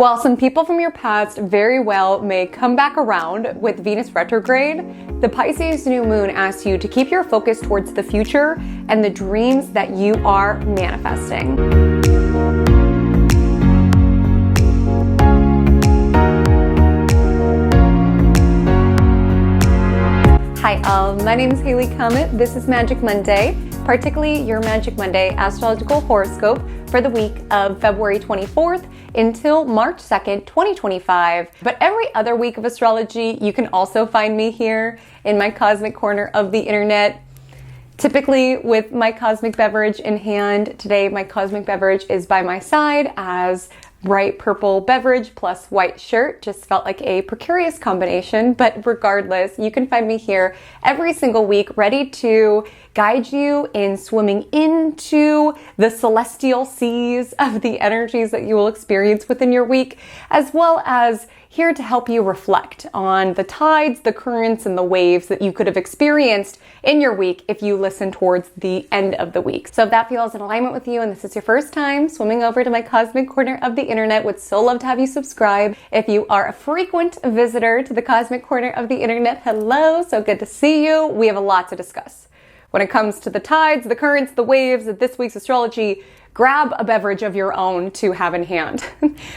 While some people from your past very well may come back around with Venus retrograde, the Pisces New Moon asks you to keep your focus towards the future and the dreams that you are manifesting. Hi all, my name is Haley Comet. This is Magic Monday, particularly your Magic Monday astrological horoscope for the week of February 24th until March 2nd, 2025. But every other week of astrology, you can also find me here in my cosmic corner of the internet, typically with my cosmic beverage in hand. Today, my cosmic beverage is by my side as bright purple beverage plus white shirt. Just felt like a precarious combination, but regardless, you can find me here every single week, ready to guide you in swimming into the celestial seas of the energies that you will experience within your week, as well as here to help you reflect on the tides, the currents, and the waves that you could have experienced in your week if you listen towards the end of the week. So if that feels in alignment with you and this is your first time swimming over to my cosmic corner of the internet, would so love to have you subscribe. If you are a frequent visitor to the cosmic corner of the internet, hello, so good to see you. We have a lot to discuss. When it comes to the tides, the currents, the waves of this week's astrology, grab a beverage of your own to have in hand.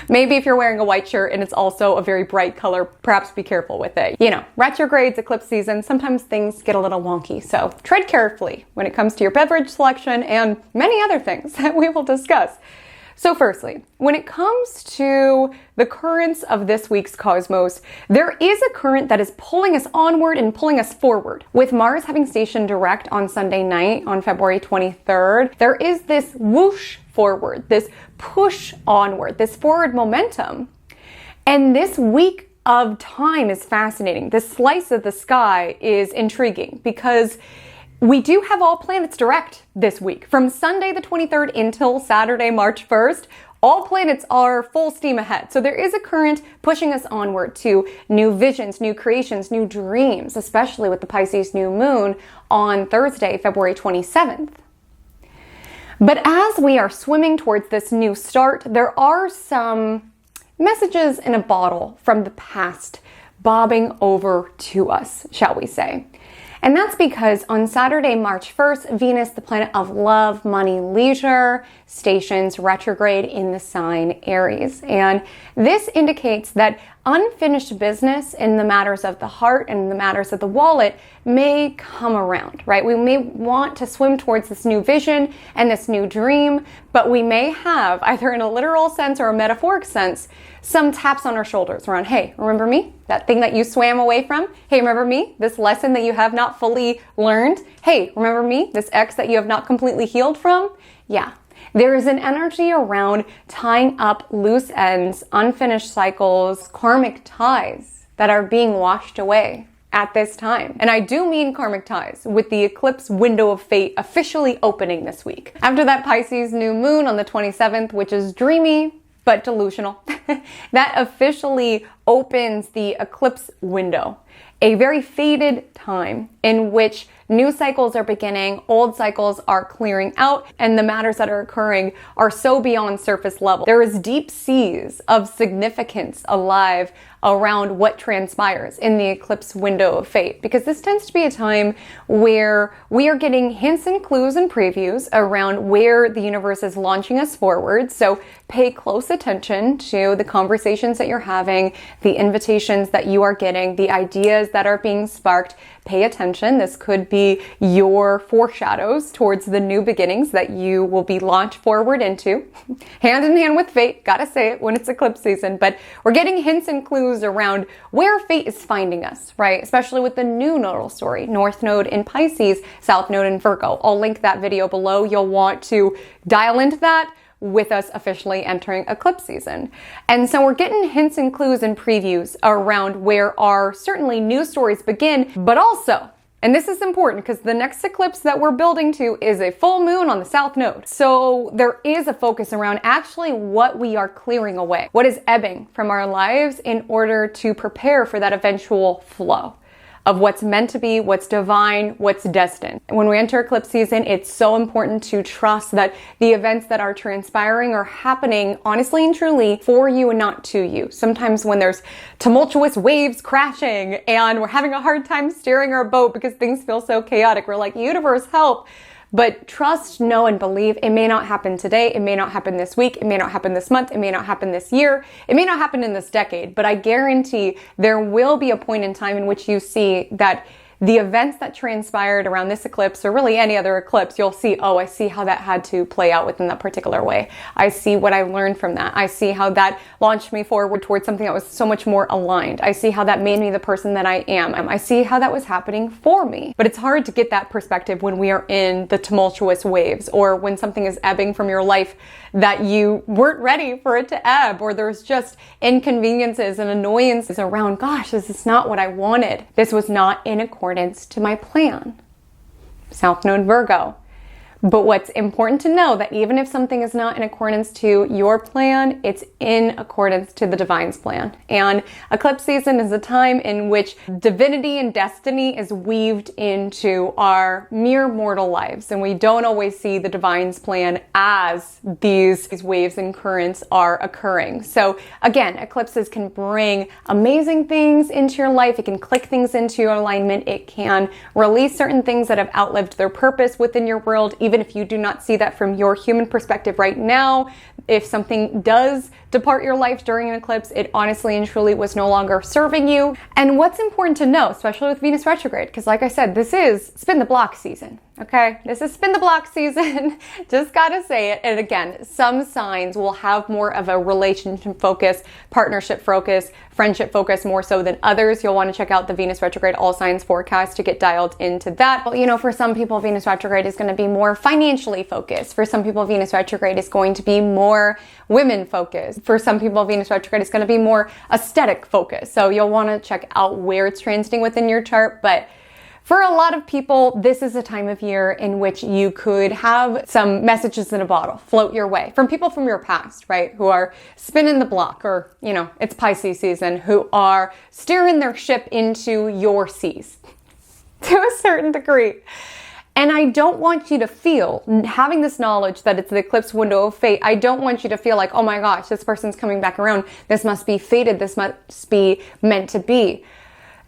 Maybe if you're wearing a white shirt and it's also a very bright color, perhaps be careful with it. You know, retrogrades, eclipse season, sometimes things get a little wonky. So tread carefully when it comes to your beverage selection and many other things that we will discuss. So firstly, when it comes to the currents of this week's cosmos, there is a current that is pulling us onward and pulling us forward. With Mars having stationed direct on Sunday night on February 23rd, there is this whoosh forward, this push onward, this forward momentum. And this week of time is fascinating. This slice of the sky is intriguing because we do have all planets direct this week. From Sunday the 23rd until Saturday, March 1st, all planets are full steam ahead. So there is a current pushing us onward to new visions, new creations, new dreams, especially with the Pisces New Moon on Thursday, February 27th. But as we are swimming towards this new start, there are some messages in a bottle from the past bobbing over to us, shall we say. And that's because on Saturday, March 1st, Venus, the planet of love, money, leisure, stations retrograde in the sign Aries. And this indicates that unfinished business in the matters of the heart and the matters of the wallet may come around, right? We may want to swim towards this new vision and this new dream, but we may have, either in a literal sense or a metaphoric sense, some taps on our shoulders around, hey, remember me? That thing that you swam away from? Hey, remember me? This lesson that you have not fully learned? Hey, remember me? This ex that you have not completely healed from? Yeah. There is an energy around tying up loose ends, unfinished cycles, karmic ties that are being washed away at this time. And I do mean karmic ties, with the eclipse window of fate officially opening this week. After that Pisces New Moon on the 27th, which is dreamy, but delusional, that officially opens the eclipse window. A very fated time in which new cycles are beginning, old cycles are clearing out, and the matters that are occurring are so beyond surface level. There is deep seas of significance alive around what transpires in the eclipse window of fate, because this tends to be a time where we are getting hints and clues and previews around where the universe is launching us forward. So pay close attention to the conversations that you're having, the invitations that you are getting, the ideas that are being sparked. Pay attention. This could be your foreshadows towards the new beginnings that you will be launched forward into. Hand in hand with fate, gotta say it when it's eclipse season, but we're getting hints and clues around where fate is finding us, right? Especially with the new nodal story, North Node in Pisces, South Node in Virgo. I'll link that video below. You'll want to dial into that with us officially entering eclipse season. And so we're getting hints and clues and previews around where our certainly new stories begin, but also, and this is important because the next eclipse that we're building to is a full moon on the South Node. So there is a focus around actually what we are clearing away, what is ebbing from our lives in order to prepare for that eventual flow. of what's meant to be, what's divine, what's destined. And when we enter eclipse season, it's so important to trust that the events that are transpiring are happening honestly and truly for you and not to you. Sometimes when there's tumultuous waves crashing and we're having a hard time steering our boat because things feel so chaotic, we're like, universe, help. But trust, know, and believe it may not happen today. It may not happen this week. It may not happen this month. It may not happen this year. It may not happen in this decade. But I guarantee there will be a point in time in which you see that the events that transpired around this eclipse, or really any other eclipse, you'll see, oh, I see how that had to play out within that particular way. I see what I learned from that. I see how that launched me forward towards something that was so much more aligned. I see how that made me the person that I am. I see how that was happening for me. But it's hard to get that perspective when we are in the tumultuous waves, or when something is ebbing from your life that you weren't ready for it to ebb, or there's just inconveniences and annoyances around, gosh, this is not what I wanted. This was not in accordance to my plan. South Node Virgo. But what's important to know that even if something is not in accordance to your plan, it's in accordance to the divine's plan. And eclipse season is a time in which divinity and destiny is weaved into our mere mortal lives. And we don't always see the divine's plan as these waves and currents are occurring. So again, eclipses can bring amazing things into your life. It can click things into your alignment. It can release certain things that have outlived their purpose within your world, even if you do not see that from your human perspective right now. If something does depart your life during an eclipse, it honestly and truly was no longer serving you. And what's important to know, especially with Venus retrograde, because like I said, this is spin the block season. Okay, this is spin the block season. Just gotta say it. And again, some signs will have more of a relationship focus, partnership focus, friendship focus more so than others. You'll want to check out the Venus retrograde all signs forecast to get dialed into that. But, you know, for some people, Venus retrograde is going to be more financially focused. For some people, Venus retrograde is going to be more women focused. For some people, Venus retrograde is going to be more aesthetic focused. So you'll want to check out where it's transiting within your chart. But for a lot of people, this is a time of year in which you could have some messages in a bottle float your way from people from your past, right? Who are spinning the block, or, you know, it's Pisces season, who are steering their ship into your seas to a certain degree. And I don't want you to feel, having this knowledge that it's the eclipse window of fate, I don't want you to feel like, oh my gosh, this person's coming back around. This must be fated. This must be meant to be.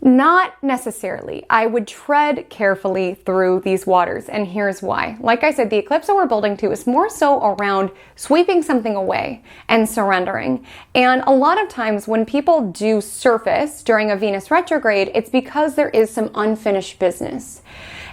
Not necessarily. I would tread carefully through these waters, and here's why. Like I said, the eclipse that we're building to is more so around sweeping something away and surrendering. And a lot of times when people do surface during a Venus retrograde, it's because there is some unfinished business.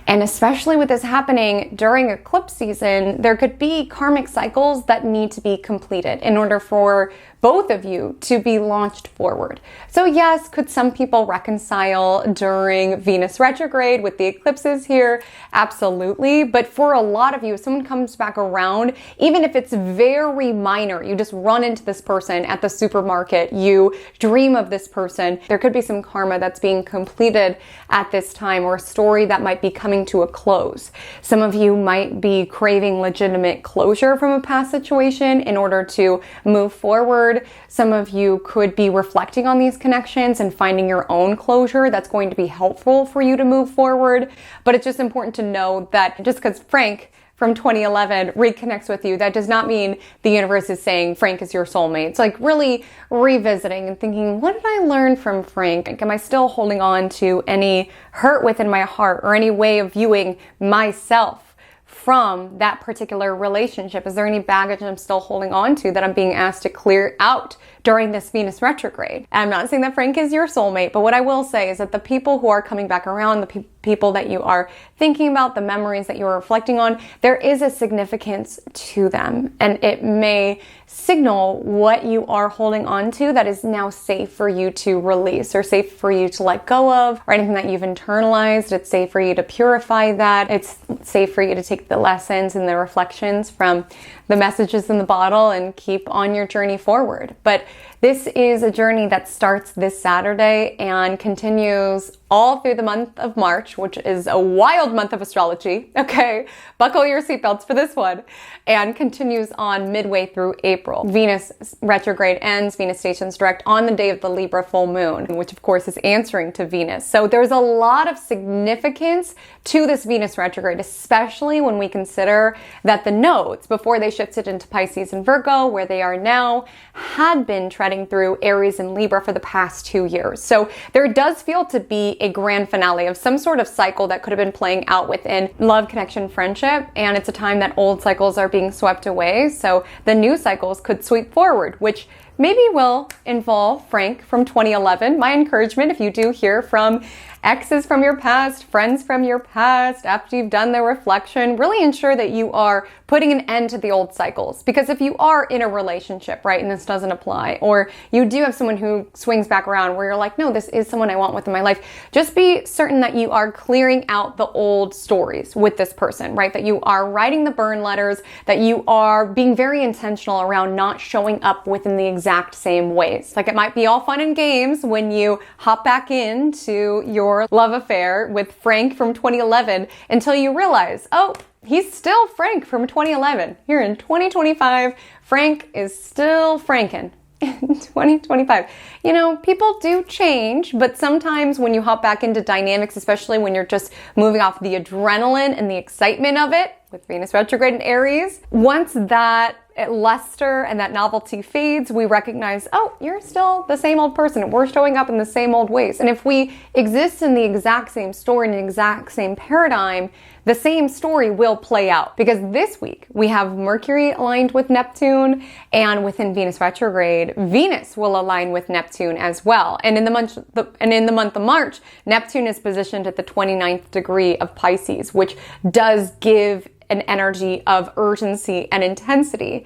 And especially with this happening during eclipse season, there could be karmic cycles that need to be completed in order for both of you to be launched forward. So yes, could some people reconcile during Venus retrograde with the eclipses here? Absolutely. But for a lot of you, if someone comes back around, even if it's very minor, you just run into this person at the supermarket, you dream of this person, there could be some karma that's being completed at this time, or a story that might be coming to a close. Some of you might be craving legitimate closure from a past situation in order to move forward. Some of you could be reflecting on these connections and finding your own closure that's going to be helpful for you to move forward. But it's just important to know that just because Frank from 2011 reconnects with you, that does not mean the universe is saying Frank is your soulmate. It's like really revisiting and thinking, what did I learn from Frank? Am I still holding on to any hurt within my heart, or any way of viewing myself from that particular relationship? Is there any baggage I'm still holding on to that I'm being asked to clear out during this Venus retrograde? And I'm not saying that Frank is your soulmate, but what I will say is that the people who are coming back around, the people that you are thinking about, the memories that you are reflecting on, there is a significance to them. And it may signal what you are holding on to that is now safe for you to release, or safe for you to let go of, or anything that you've internalized. It's safe for you to purify that. It's safe for you to take the lessons and the reflections from the messages in the bottle and keep on your journey forward. But This is a journey that starts this Saturday and continues all through the month of March, which is a wild month of astrology. Okay, buckle your seatbelts for this one. And continues on midway through April. Venus retrograde ends, Venus stations direct on the day of the Libra full moon, which of course is answering to Venus. So there's a lot of significance to this Venus retrograde, especially when we consider that the nodes, before they shifted into Pisces and Virgo, where they are now, had been treading through Aries and Libra for the past 2 years. So there does feel to be a grand finale of some sort of cycle that could have been playing out within love, connection, friendship, and it's a time that old cycles are being swept away. So the new cycles could sweep forward, which maybe will involve Frank from 2011. My encouragement, if you do hear from exes from your past, friends from your past, after you've done the reflection, really ensure that you are putting an end to the old cycles. Because if you are in a relationship, right, and this doesn't apply, or you do have someone who swings back around where you're like, no, this is someone I want within my life, just be certain that you are clearing out the old stories with this person, right? That you are writing the burn letters, that you are being very intentional around not showing up within the exact same ways. Like, it might be all fun and games when you hop back into your love affair with Frank from 2011 until you realize, oh, he's still Frank from 2011. Here in 2025, Frank is still Franken. In 2025. You know, people do change, but sometimes when you hop back into dynamics, especially when you're just moving off the adrenaline and the excitement of it, with Venus retrograde in Aries, once that luster and that novelty fades, we recognize, oh, you're still the same old person. We're showing up in the same old ways. And if we exist in the exact same story, in the exact same paradigm, the same story will play out. Because this week we have Mercury aligned with Neptune, and within Venus retrograde, Venus will align with Neptune as well. And in the month of March, Neptune is positioned at the 29th degree of Pisces, which does give an energy of urgency and intensity.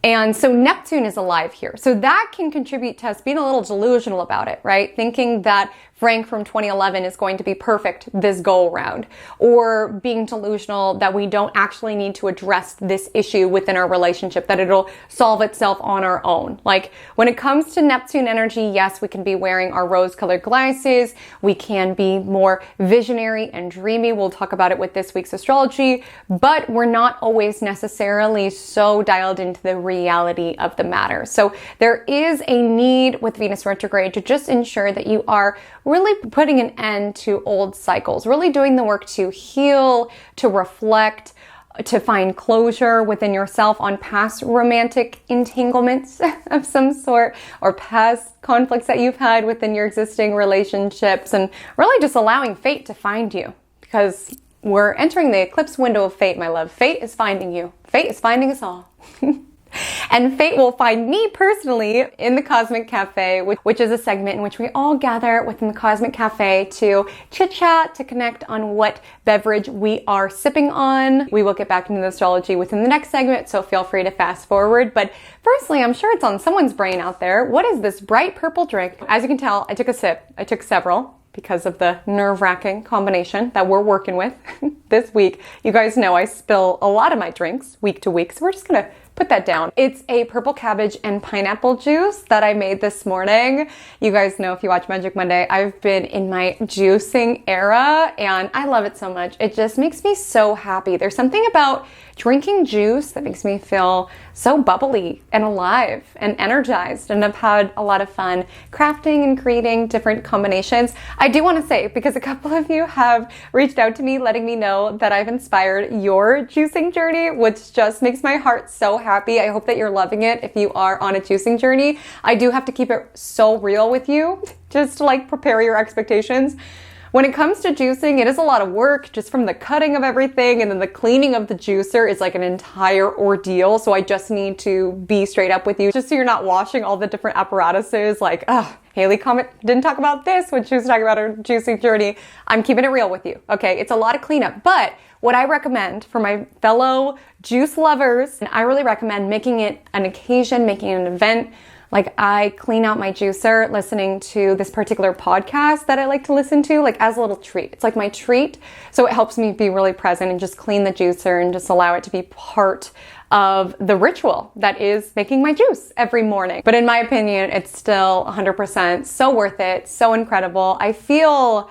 And so Neptune is alive here. So that can contribute to us being a little delusional about it, right? Thinking that Frank from 2011 is going to be perfect this go around, or being delusional that we don't actually need to address this issue within our relationship, that it'll solve itself on our own. Like, when it comes to Neptune energy, yes, we can be wearing our rose-colored glasses. We can be more visionary and dreamy. We'll talk about it with this week's astrology, but we're not always necessarily so dialed into the reality of the matter. So there is a need with Venus retrograde to just ensure that you are really putting an end to old cycles, really doing the work to heal, to reflect, to find closure within yourself on past romantic entanglements of some sort, or past conflicts that you've had within your existing relationships, and really just allowing fate to find you, because we're entering the eclipse window of fate, my love. Fate is finding you. Fate is finding us all. And fate will find me personally in the Cosmic Café, which is a segment in which we all gather within the Cosmic Café to chit-chat, to connect on what beverage we are sipping on. We will get back into the astrology within the next segment, so feel free to fast forward. But firstly, I'm sure it's on someone's brain out there. What is this bright purple drink? As you can tell, I took a sip. I took several, because of the nerve-wracking combination that we're working with this week. You guys know I spill a lot of my drinks week to week, so we're just gonna put that down. It's a purple cabbage and pineapple juice that I made this morning. You guys know, if you watch Magic Monday, I've been in my juicing era, and I love it so much. It just makes me so happy. There's something about drinking juice that makes me feel so bubbly and alive and energized, and I've had a lot of fun crafting and creating different combinations. I do want to say, because a couple of you have reached out to me letting me know that I've inspired your juicing journey, which just makes my heart so happy. I hope that you're loving it if you are on a juicing journey. I do have to keep it so real with you, just to like prepare your expectations. When it comes to juicing, it is a lot of work, just from the cutting of everything, and then the cleaning of the juicer is like an entire ordeal. So I just need to be straight up with you, just so you're not washing all the different apparatuses like, Haley Comet didn't talk about this when she was talking about her juicing journey. I'm keeping it real with you, okay? It's a lot of cleanup, but what I recommend for my fellow juice lovers, and I really recommend making it an occasion, making it an event, Like I clean out my juicer listening to this particular podcast that I like to listen to, like as a little treat. It's like my treat. So it helps me be really present and just clean the juicer and just allow it to be part of the ritual that is making my juice every morning. But in my opinion, it's still 100% so worth it, so incredible. I feel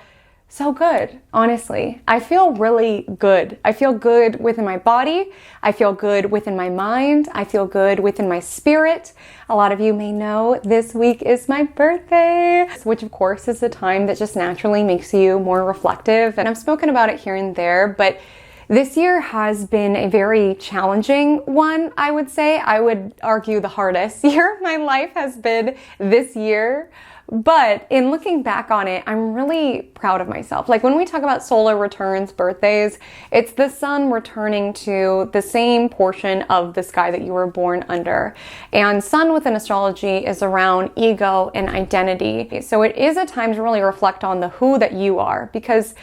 so good, honestly. I feel really good. I feel good within my body. I feel good within my mind. I feel good within my spirit. A lot of you may know this week is my birthday, which of course is the time that just naturally makes you more reflective. And I've spoken about it here and there, but this year has been a very challenging one, I would say. I would argue the hardest year of my life has been this year. But in looking back on it, I'm really proud of myself. Like when we talk about solar returns, birthdays, it's the sun returning to the same portion of the sky that you were born under. And sun within astrology is around ego and identity. So it is a time to really reflect on the who that you are, because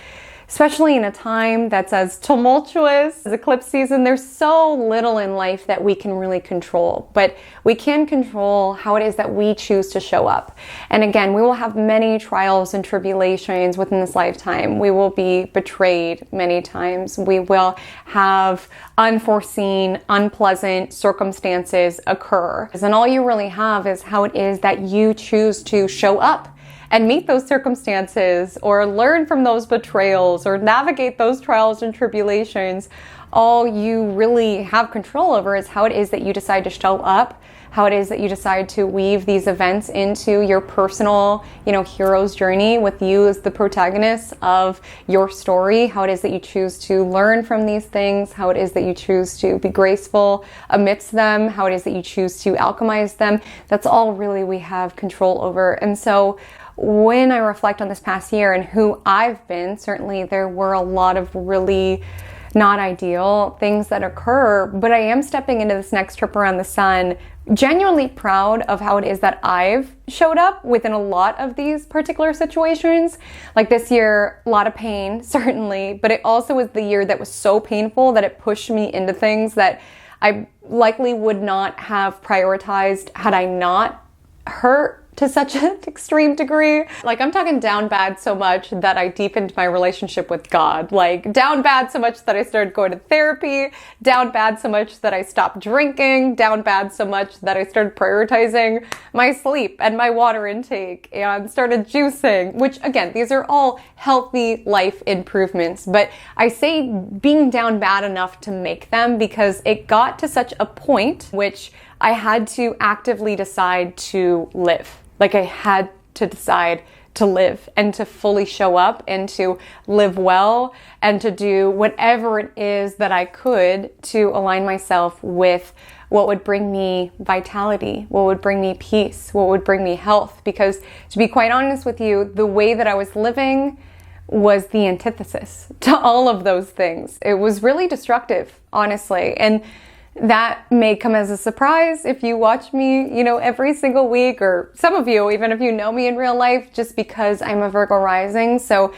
especially in a time that's as tumultuous as eclipse season, there's so little in life that we can really control, but we can control how it is that we choose to show up. And again, we will have many trials and tribulations within this lifetime. We will be betrayed many times. We will have unforeseen, unpleasant circumstances occur. And all you really have is how it is that you choose to show up and meet those circumstances, or learn from those betrayals, or navigate those trials and tribulations. All you really have control over is how it is that you decide to show up, how it is that you decide to weave these events into your personal, hero's journey with you as the protagonist of your story, how it is that you choose to learn from these things, how it is that you choose to be graceful amidst them, how it is that you choose to alchemize them. That's all really we have control over. And so when I reflect on this past year and who I've been, certainly there were a lot of really not ideal things that occur, but I am stepping into this next trip around the sun genuinely proud of how it is that I've showed up within a lot of these particular situations. Like this year, a lot of pain, certainly, but it also was the year that was so painful that it pushed me into things that I likely would not have prioritized had I not hurt to such an extreme degree. Like I'm talking down bad so much that I deepened my relationship with God. Like down bad so much that I started going to therapy, down bad so much that I stopped drinking, down bad so much that I started prioritizing my sleep and my water intake and started juicing, which again, these are all healthy life improvements. But I say being down bad enough to make them because it got to such a point which I had to actively decide to live. Like I had to decide to live and to fully show up and to live well and to do whatever it is that I could to align myself with what would bring me vitality, what would bring me peace, what would bring me health. Because to be quite honest with you, the way that I was living was the antithesis to all of those things. It was really destructive, honestly. And that may come as a surprise if you watch me, every single week, or some of you, even if you know me in real life, just because I'm a Virgo rising. So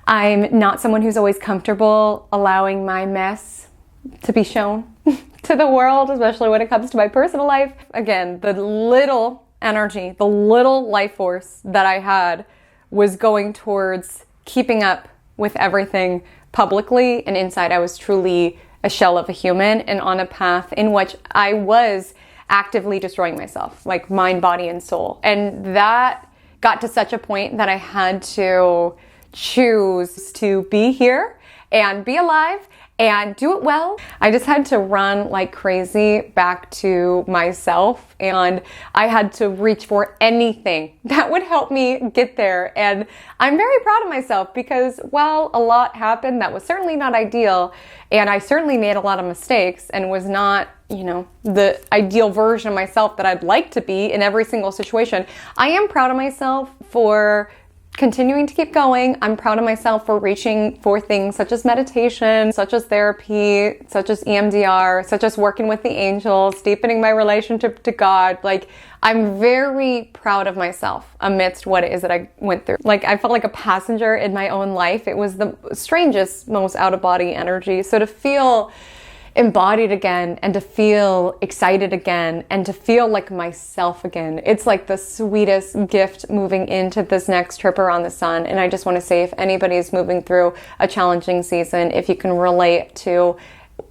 I'm not someone who's always comfortable allowing my mess to be shown to the world, especially when it comes to my personal life. Again, the little energy, the little life force that I had was going towards keeping up with everything publicly, and inside I was truly a shell of a human and on a path in which I was actively destroying myself, like mind, body, and soul. And that got to such a point that I had to choose to be here and be alive and do it well. I just had to run like crazy back to myself, and I had to reach for anything that would help me get there. And I'm very proud of myself because while a lot happened that was certainly not ideal, and I certainly made a lot of mistakes and was not, the ideal version of myself that I'd like to be in every single situation, I am proud of myself for continuing to keep going. I'm proud of myself for reaching for things such as meditation, such as therapy, such as EMDR, such as working with the angels, deepening my relationship to God. Like, I'm very proud of myself amidst what it is that I went through. Like, I felt like a passenger in my own life. It was the strangest, most out-of-body energy. So to feel embodied again and to feel excited again and to feel like myself again. It's like the sweetest gift moving into this next trip around the sun. And I just want to say, if anybody's moving through a challenging season, if you can relate to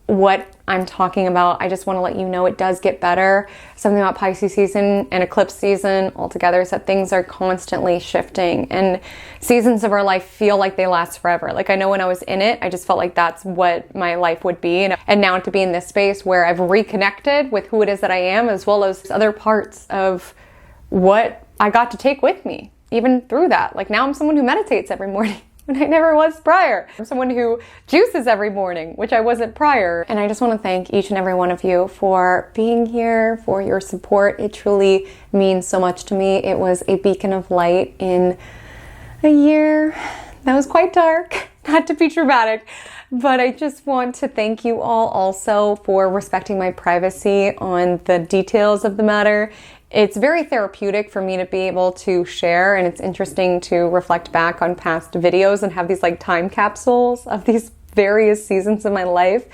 what I'm talking about, I just want to let you know it does get better. Something about Pisces season and eclipse season altogether is that things are constantly shifting, and seasons of our life feel like they last forever. Like, I know when I was in it, I just felt like that's what my life would be. And now to be in this space where I've reconnected with who it is that I am, as well as other parts of what I got to take with me, even through that. Like, now I'm someone who meditates every morning. And I never was prior. I'm someone who juices every morning, which I wasn't prior. And I just want to thank each and every one of you for being here, for your support. It truly means so much to me. It was a beacon of light in a year that was quite dark, not to be dramatic, but I just want to thank you all also for respecting my privacy on the details of the matter. It's very therapeutic for me to be able to share, and it's interesting to reflect back on past videos and have these like time capsules of these various seasons of my life.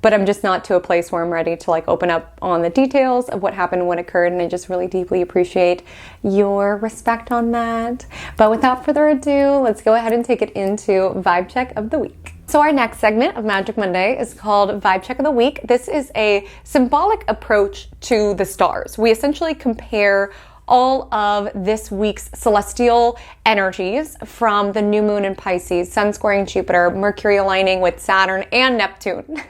But I'm just not to a place where I'm ready to like open up on the details of what happened and what occurred, and I just really deeply appreciate your respect on that. But without further ado, let's go ahead and take it into Vibe Check of the Week. So our next segment of Magic Monday is called Vibe Check of the Week. This is a symbolic approach to the stars. We essentially compare all of this week's celestial energies from the new moon in Pisces, Sun squaring Jupiter, Mercury aligning with Saturn and Neptune.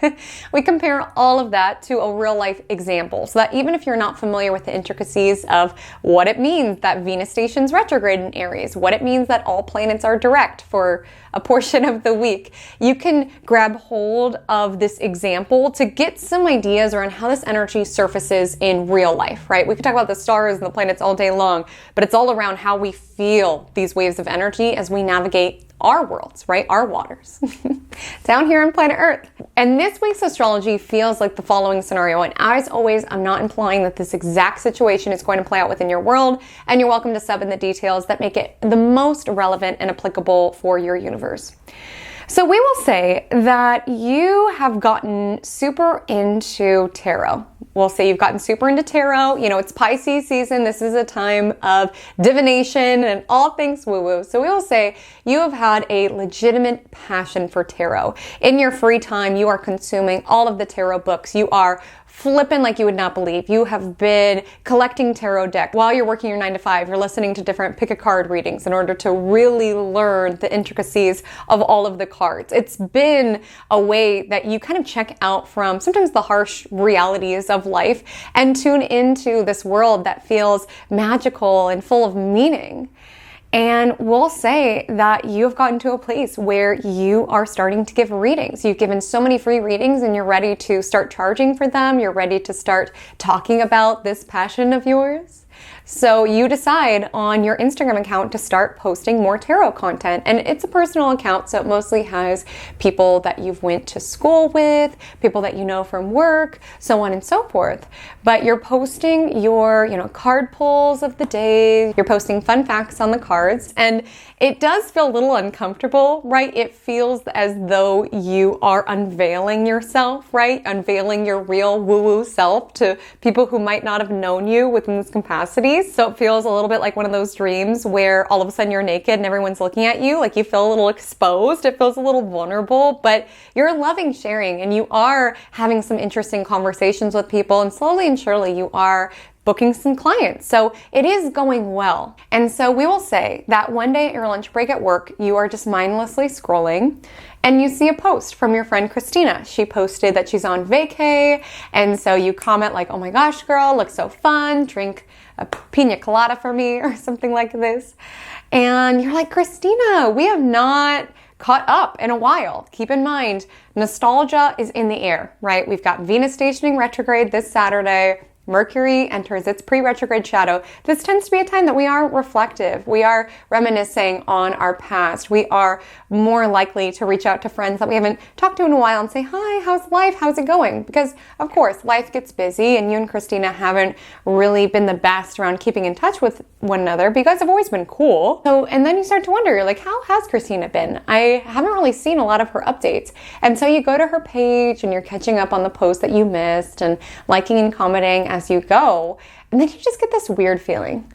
We compare all of that to a real life example, so that even if you're not familiar with the intricacies of what it means that Venus stations retrograde in Aries, what it means that all planets are direct for a portion of the week, you can grab hold of this example to get some ideas around how this energy surfaces in real life, right? We could talk about the stars and the planets all day long, but it's all around how we feel these waves of energy as we navigate our worlds, right? Our waters down here on planet Earth. And this week's astrology feels like the following scenario. And as always, I'm not implying that this exact situation is going to play out within your world, and you're welcome to sub in the details that make it the most relevant and applicable for your universe. So we will say that you have gotten super into tarot. We'll say you've gotten super into tarot. You know, it's Pisces season. This is a time of divination and all things woo-woo. So we will say you have had a legitimate passion for tarot. In your free time, you are consuming all of the tarot books. You are flipping like you would not believe. You have been collecting tarot deck while you're working your 9 to 5. You're listening to different pick a card readings in order to really learn the intricacies of all of the cards. It's been a way that you kind of check out from sometimes the harsh realities of life and tune into this world that feels magical and full of meaning. And we'll say that you've gotten to a place where you are starting to give readings. You've given so many free readings and you're ready to start charging for them. You're ready to start talking about this passion of yours. So you decide on your Instagram account to start posting more tarot content. And it's a personal account, so it mostly has people that you've went to school with, people that you know from work, so on and so forth. But you're posting your, card pulls of the day. You're posting fun facts on the cards. And it does feel a little uncomfortable, right? It feels as though you are unveiling yourself, right? Unveiling your real woo-woo self to people who might not have known you within this capacity. So it feels a little bit like one of those dreams where all of a sudden you're naked and everyone's looking at you, like you feel a little exposed. It feels a little vulnerable, but you're loving sharing and you are having some interesting conversations with people, and slowly and surely you are booking some clients. So it is going well. And so we will say that one day at your lunch break at work, you are just mindlessly scrolling and you see a post from your friend Christina. She posted that she's on vacay. And so you comment like, oh my gosh, girl, looks so fun. Drink a pina colada for me or something like this. And you're like, Christina, we have not caught up in a while. Keep in mind, nostalgia is in the air, right? We've got Venus stationing retrograde this Saturday. Mercury enters its Pre Retrograde Shadow. This tends to be a time that we are reflective. We are reminiscing on our past. We are more likely to reach out to friends that we haven't talked to in a while and say, hi, how's life? How's it going? Because, of course, life gets busy, and you and Christina haven't really been the best around keeping in touch with one another, but you guys have always been cool. So, and then you start to wonder, you're like, how has Christina been? I haven't really seen a lot of her updates. And so you go to her page and you're catching up on the posts that you missed and liking and commenting as you go. And then you just get this weird feeling.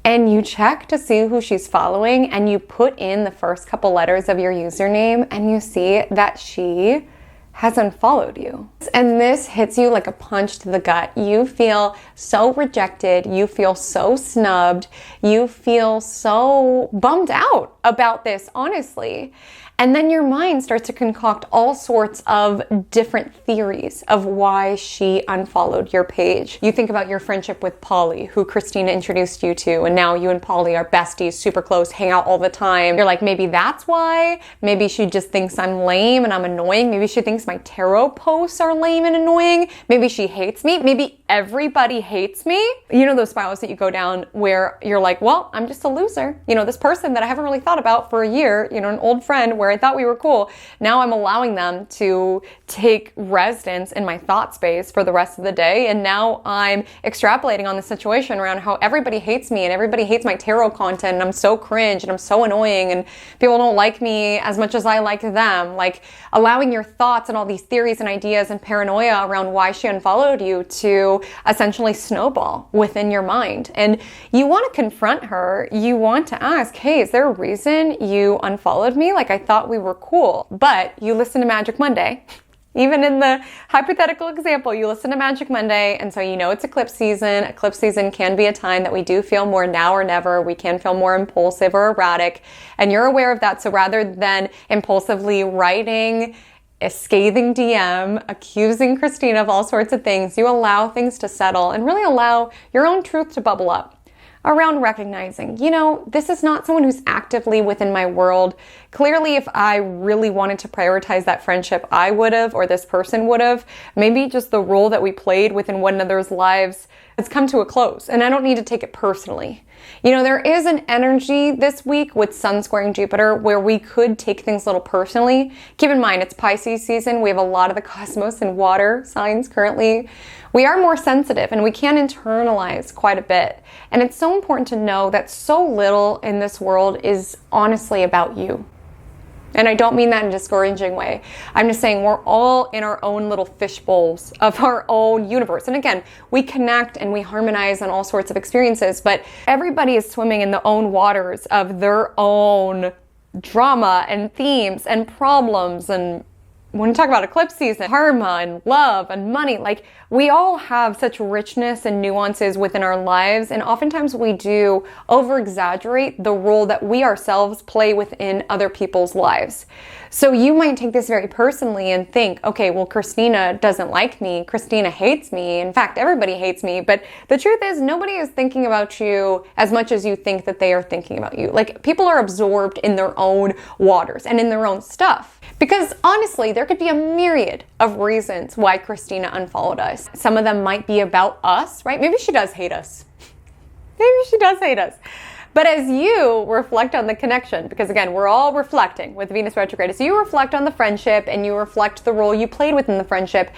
And you check to see who she's following, and you put in the first couple letters of your username, and you see that she has unfollowed you. And this hits you like a punch to the gut. You feel so rejected. You feel so snubbed. You feel so bummed out about this, honestly. And then your mind starts to concoct all sorts of different theories of why she unfollowed your page. You think about your friendship with Polly, who Christina introduced you to, and now you and Polly are besties, super close, hang out all the time. You're like, maybe that's why. Maybe she just thinks I'm lame and I'm annoying. Maybe she thinks my tarot posts are lame and annoying. Maybe she hates me. Maybe everybody hates me. You know those spirals that you go down where you're like, well, I'm just a loser. You know, this person that I haven't really thought about for a year, you know, an old friend where I thought we were cool. Now I'm allowing them to take residence in my thought space for the rest of the day. And now I'm extrapolating on the situation around how everybody hates me and everybody hates my tarot content. And I'm so cringe and I'm so annoying and people don't like me as much as I like them. Like allowing your thoughts and all these theories and ideas and paranoia around why she unfollowed you to essentially snowball within your mind. And you want to confront her. You want to ask, hey, is there a reason you unfollowed me? Like I thought we were cool, but you listen to Magic Monday. Even in the hypothetical example, you listen to Magic Monday, and so you know it's eclipse season. Eclipse season can be a time that we do feel more now or never. We can feel more impulsive or erratic, and you're aware of that. So rather than impulsively writing a scathing DM, accusing Christina of all sorts of things, you allow things to settle and really allow your own truth to bubble up around recognizing, you know, this is not someone who's actively within my world. Clearly, if I really wanted to prioritize that friendship, I would have, or this person would have. Maybe just the role that we played within one another's lives has come to a close, and I don't need to take it personally. You know, there is an energy this week with Sun squaring Jupiter where we could take things a little personally. Keep in mind, it's Pisces season. We have a lot of the cosmos and water signs currently. We are more sensitive and we can internalize quite a bit. And it's so important to know that so little in this world is honestly about you. And I don't mean that in a discouraging way. I'm just saying we're all in our own little fish bowls of our own universe. And again, we connect and we harmonize on all sorts of experiences, but everybody is swimming in the own waters of their own drama and themes and problems. And when we talk about eclipse season, karma and love and money, like we all have such richness and nuances within our lives. And oftentimes we do over exaggerate the role that we ourselves play within other people's lives. So you might take this very personally and think, okay, well, Christina doesn't like me. Christina hates me. In fact, everybody hates me. But the truth is nobody is thinking about you as much as you think that they are thinking about you. Like people are absorbed in their own waters and in their own stuff. Because honestly, there could be a myriad of reasons why Christina unfollowed us. Some of them might be about us, right? Maybe she does hate us. Maybe she does hate us. But as you reflect on the connection, because again, we're all reflecting with Venus retrograde, as you reflect on the friendship and you reflect the role you played within the friendship,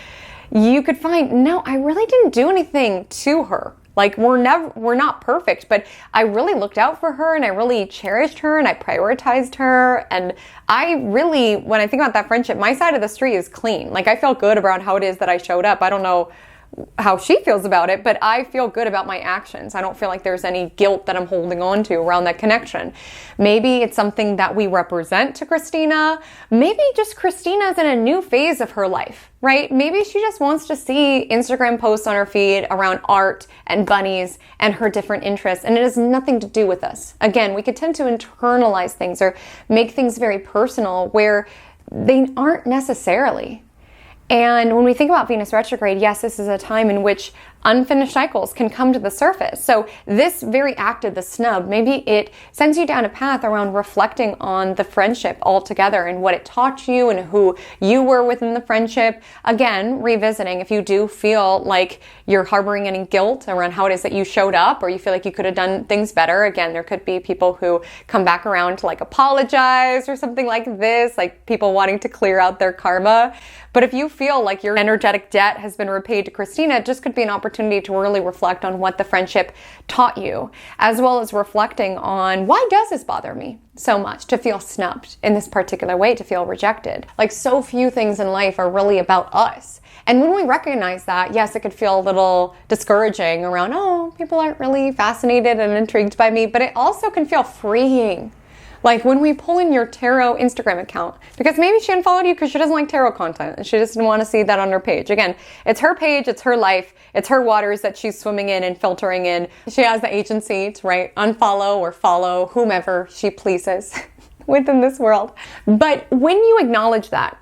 you could find, no, I really didn't do anything to her. Like we're not perfect, but I really looked out for her and I really cherished her and I prioritized her. And I really, when I think about that friendship, my side of the street is clean. Like I felt good about how it is that I showed up. I don't know how she feels about it, but I feel good about my actions. I don't feel like there's any guilt that I'm holding on to around that connection. Maybe it's something that we represent to Christina. Maybe just Christina's in a new phase of her life, right? Maybe she just wants to see Instagram posts on her feed around art and bunnies and her different interests, and it has nothing to do with us. Again, we could tend to internalize things or make things very personal where they aren't necessarily. And when we think about Venus retrograde, yes, this is a time in which unfinished cycles can come to the surface. So this very act of the snub, maybe it sends you down a path around reflecting on the friendship altogether and what it taught you and who you were within the friendship. Again, revisiting if you do feel like you're harboring any guilt around how it is that you showed up, or you feel like you could have done things better. Again, there could be people who come back around to like apologize or something like this, like people wanting to clear out their karma. But if you feel like your energetic debt has been repaid to Christina, it just could be an opportunity to really reflect on what the friendship taught you, as well as reflecting on why does this bother me so much to feel snubbed in this particular way, to feel rejected. Like so few things in life are really about us. And when we recognize that, yes, it could feel a little discouraging around, oh, people aren't really fascinated and intrigued by me, but it also can feel freeing. Like when we pull in your tarot Instagram account, because maybe she unfollowed you because she doesn't like tarot content and she just didn't want to see that on her page. Again, it's her page, it's her life, it's her waters that she's swimming in and filtering in. She has the agency to unfollow or follow whomever she pleases within this world. But when you acknowledge that,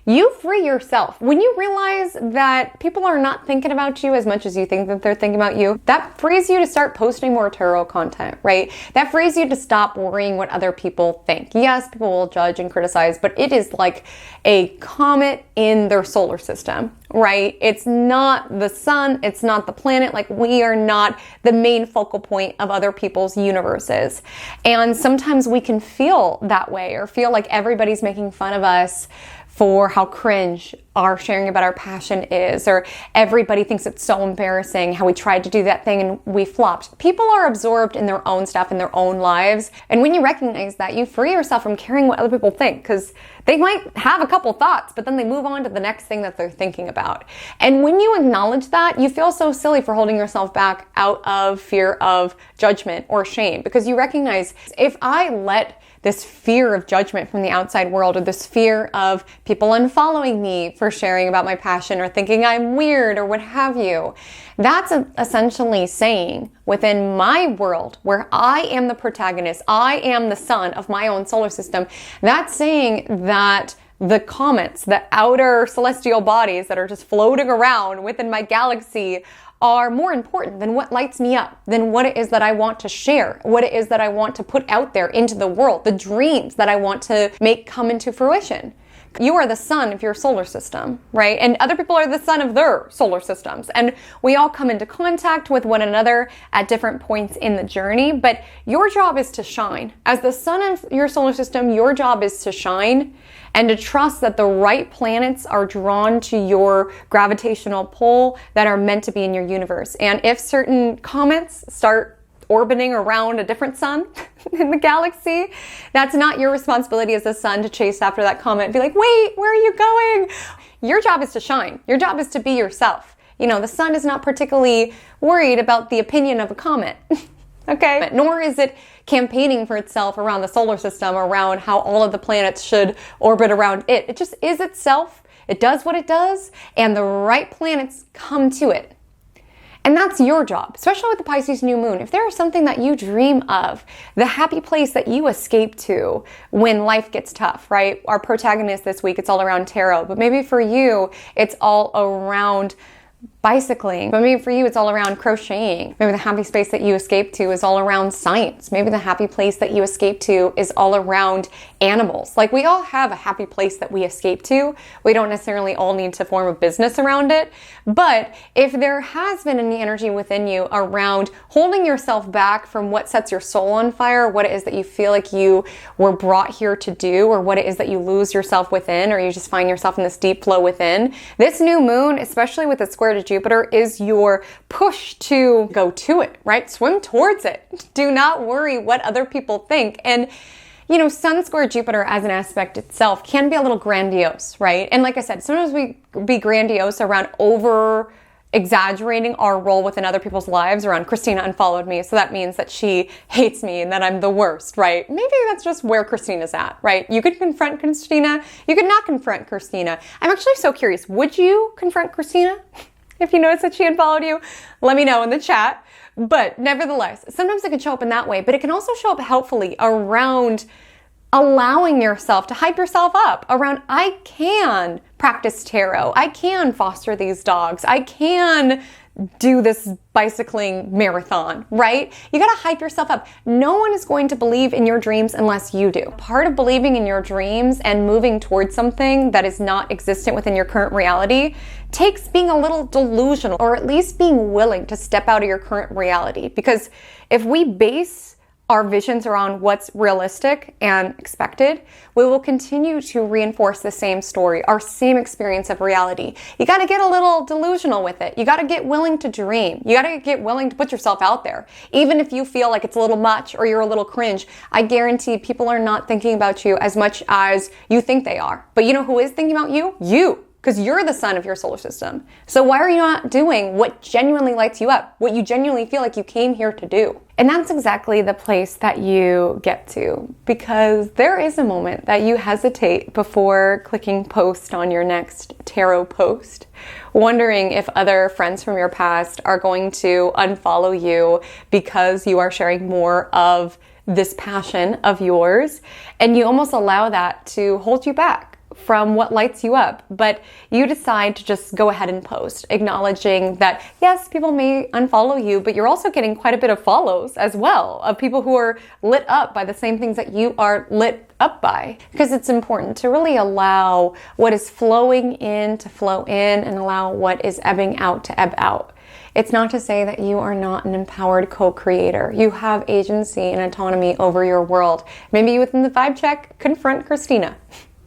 you free yourself. When you realize that people are not thinking about you as much as you think that they're thinking about you, that frees you to start posting more tarot content, right? That frees you to stop worrying what other people think. Yes, people will judge and criticize, but it is like a comet in their solar system, right? It's not the sun, it's not the planet. Like we are not the main focal point of other people's universes. And sometimes we can feel that way or feel like everybody's making fun of us for how cringe our sharing about our passion is, or everybody thinks it's so embarrassing how we tried to do that thing and we flopped. People are absorbed in their own stuff, in their own lives. And when you recognize that, you free yourself from caring what other people think, because they might have a couple thoughts, but then they move on to the next thing that they're thinking about. And when you acknowledge that, you feel so silly for holding yourself back out of fear of judgment or shame, because you recognize if I let this fear of judgment from the outside world, or this fear of people unfollowing me for sharing about my passion or thinking I'm weird or what have you, that's essentially saying within my world where I am the protagonist, I am the sun of my own solar system, that's saying that the comets, the outer celestial bodies that are just floating around within my galaxy, are more important than what lights me up, than what it is that I want to share, what it is that I want to put out there into the world, the dreams that I want to make come into fruition. You are the sun of your solar system, right? And other people are the sun of their solar systems. And we all come into contact with one another at different points in the journey, but your job is to shine. As the sun of your solar system, your job is to shine and to trust that the right planets are drawn to your gravitational pull that are meant to be in your universe. And if certain comets start orbiting around a different sun in the galaxy, that's not your responsibility as a sun to chase after that comet and be like, wait, where are you going? Your job is to shine. Your job is to be yourself. You know, the sun is not particularly worried about the opinion of a comet. Okay? Nor is it campaigning for itself around the solar system, around how all of the planets should orbit around it. It just is itself. It does what it does, and the right planets come to it. And that's your job, especially with the Pisces New Moon. If there is something that you dream of, the happy place that you escape to when life gets tough, right? Our protagonist this week, it's all around tarot, but maybe for you, it's all around bicycling. But maybe for you, it's all around crocheting. Maybe the happy space that you escape to is all around science. Maybe the happy place that you escape to is all around animals. Like we all have a happy place that we escape to. We don't necessarily all need to form a business around it. But if there has been any energy within you around holding yourself back from what sets your soul on fire, what it is that you feel like you were brought here to do, or what it is that you lose yourself within, or you just find yourself in this deep flow within, this new moon, especially with its square to Jupiter, is your push to go to it, right? Swim towards it. Do not worry what other people think. And you know, Sun square Jupiter as an aspect itself can be a little grandiose, right? And like I said, sometimes we be grandiose around over exaggerating our role within other people's lives, around Christina unfollowed me, so that means that she hates me and that I'm the worst, right? Maybe that's just where Christina's at, right? You could confront Christina, you could not confront Christina. I'm actually so curious, would you confront Christina if you notice that she unfollowed you? Let me know in the chat. But nevertheless, sometimes it can show up in that way, but it can also show up helpfully around allowing yourself to hype yourself up around, I can practice tarot. I can foster these dogs. I can do this bicycling marathon, right? You gotta hype yourself up. No one is going to believe in your dreams unless you do. Part of believing in your dreams and moving towards something that is not existent within your current reality takes being a little delusional, or at least being willing to step out of your current reality. Because if we base our visions around what's realistic and expected, we will continue to reinforce the same story, our same experience of reality. You gotta get a little delusional with it. You gotta get willing to dream. You gotta get willing to put yourself out there. Even if you feel like it's a little much or you're a little cringe, I guarantee people are not thinking about you as much as you think they are. But you know who is thinking about you? You. Because you're the sun of your solar system. So why are you not doing what genuinely lights you up? What you genuinely feel like you came here to do? And that's exactly the place that you get to. Because there is a moment that you hesitate before clicking post on your next tarot post, wondering if other friends from your past are going to unfollow you because you are sharing more of this passion of yours. And you almost allow that to hold you back from what lights you up, but you decide to just go ahead and post, acknowledging that yes, people may unfollow you, but you're also getting quite a bit of follows as well of people who are lit up by the same things that you are lit up by. Because it's important to really allow what is flowing in to flow in and allow what is ebbing out to ebb out. It's not to say that you are not an empowered co-creator. You have agency and autonomy over your world. Maybe within the vibe check, confront Christina.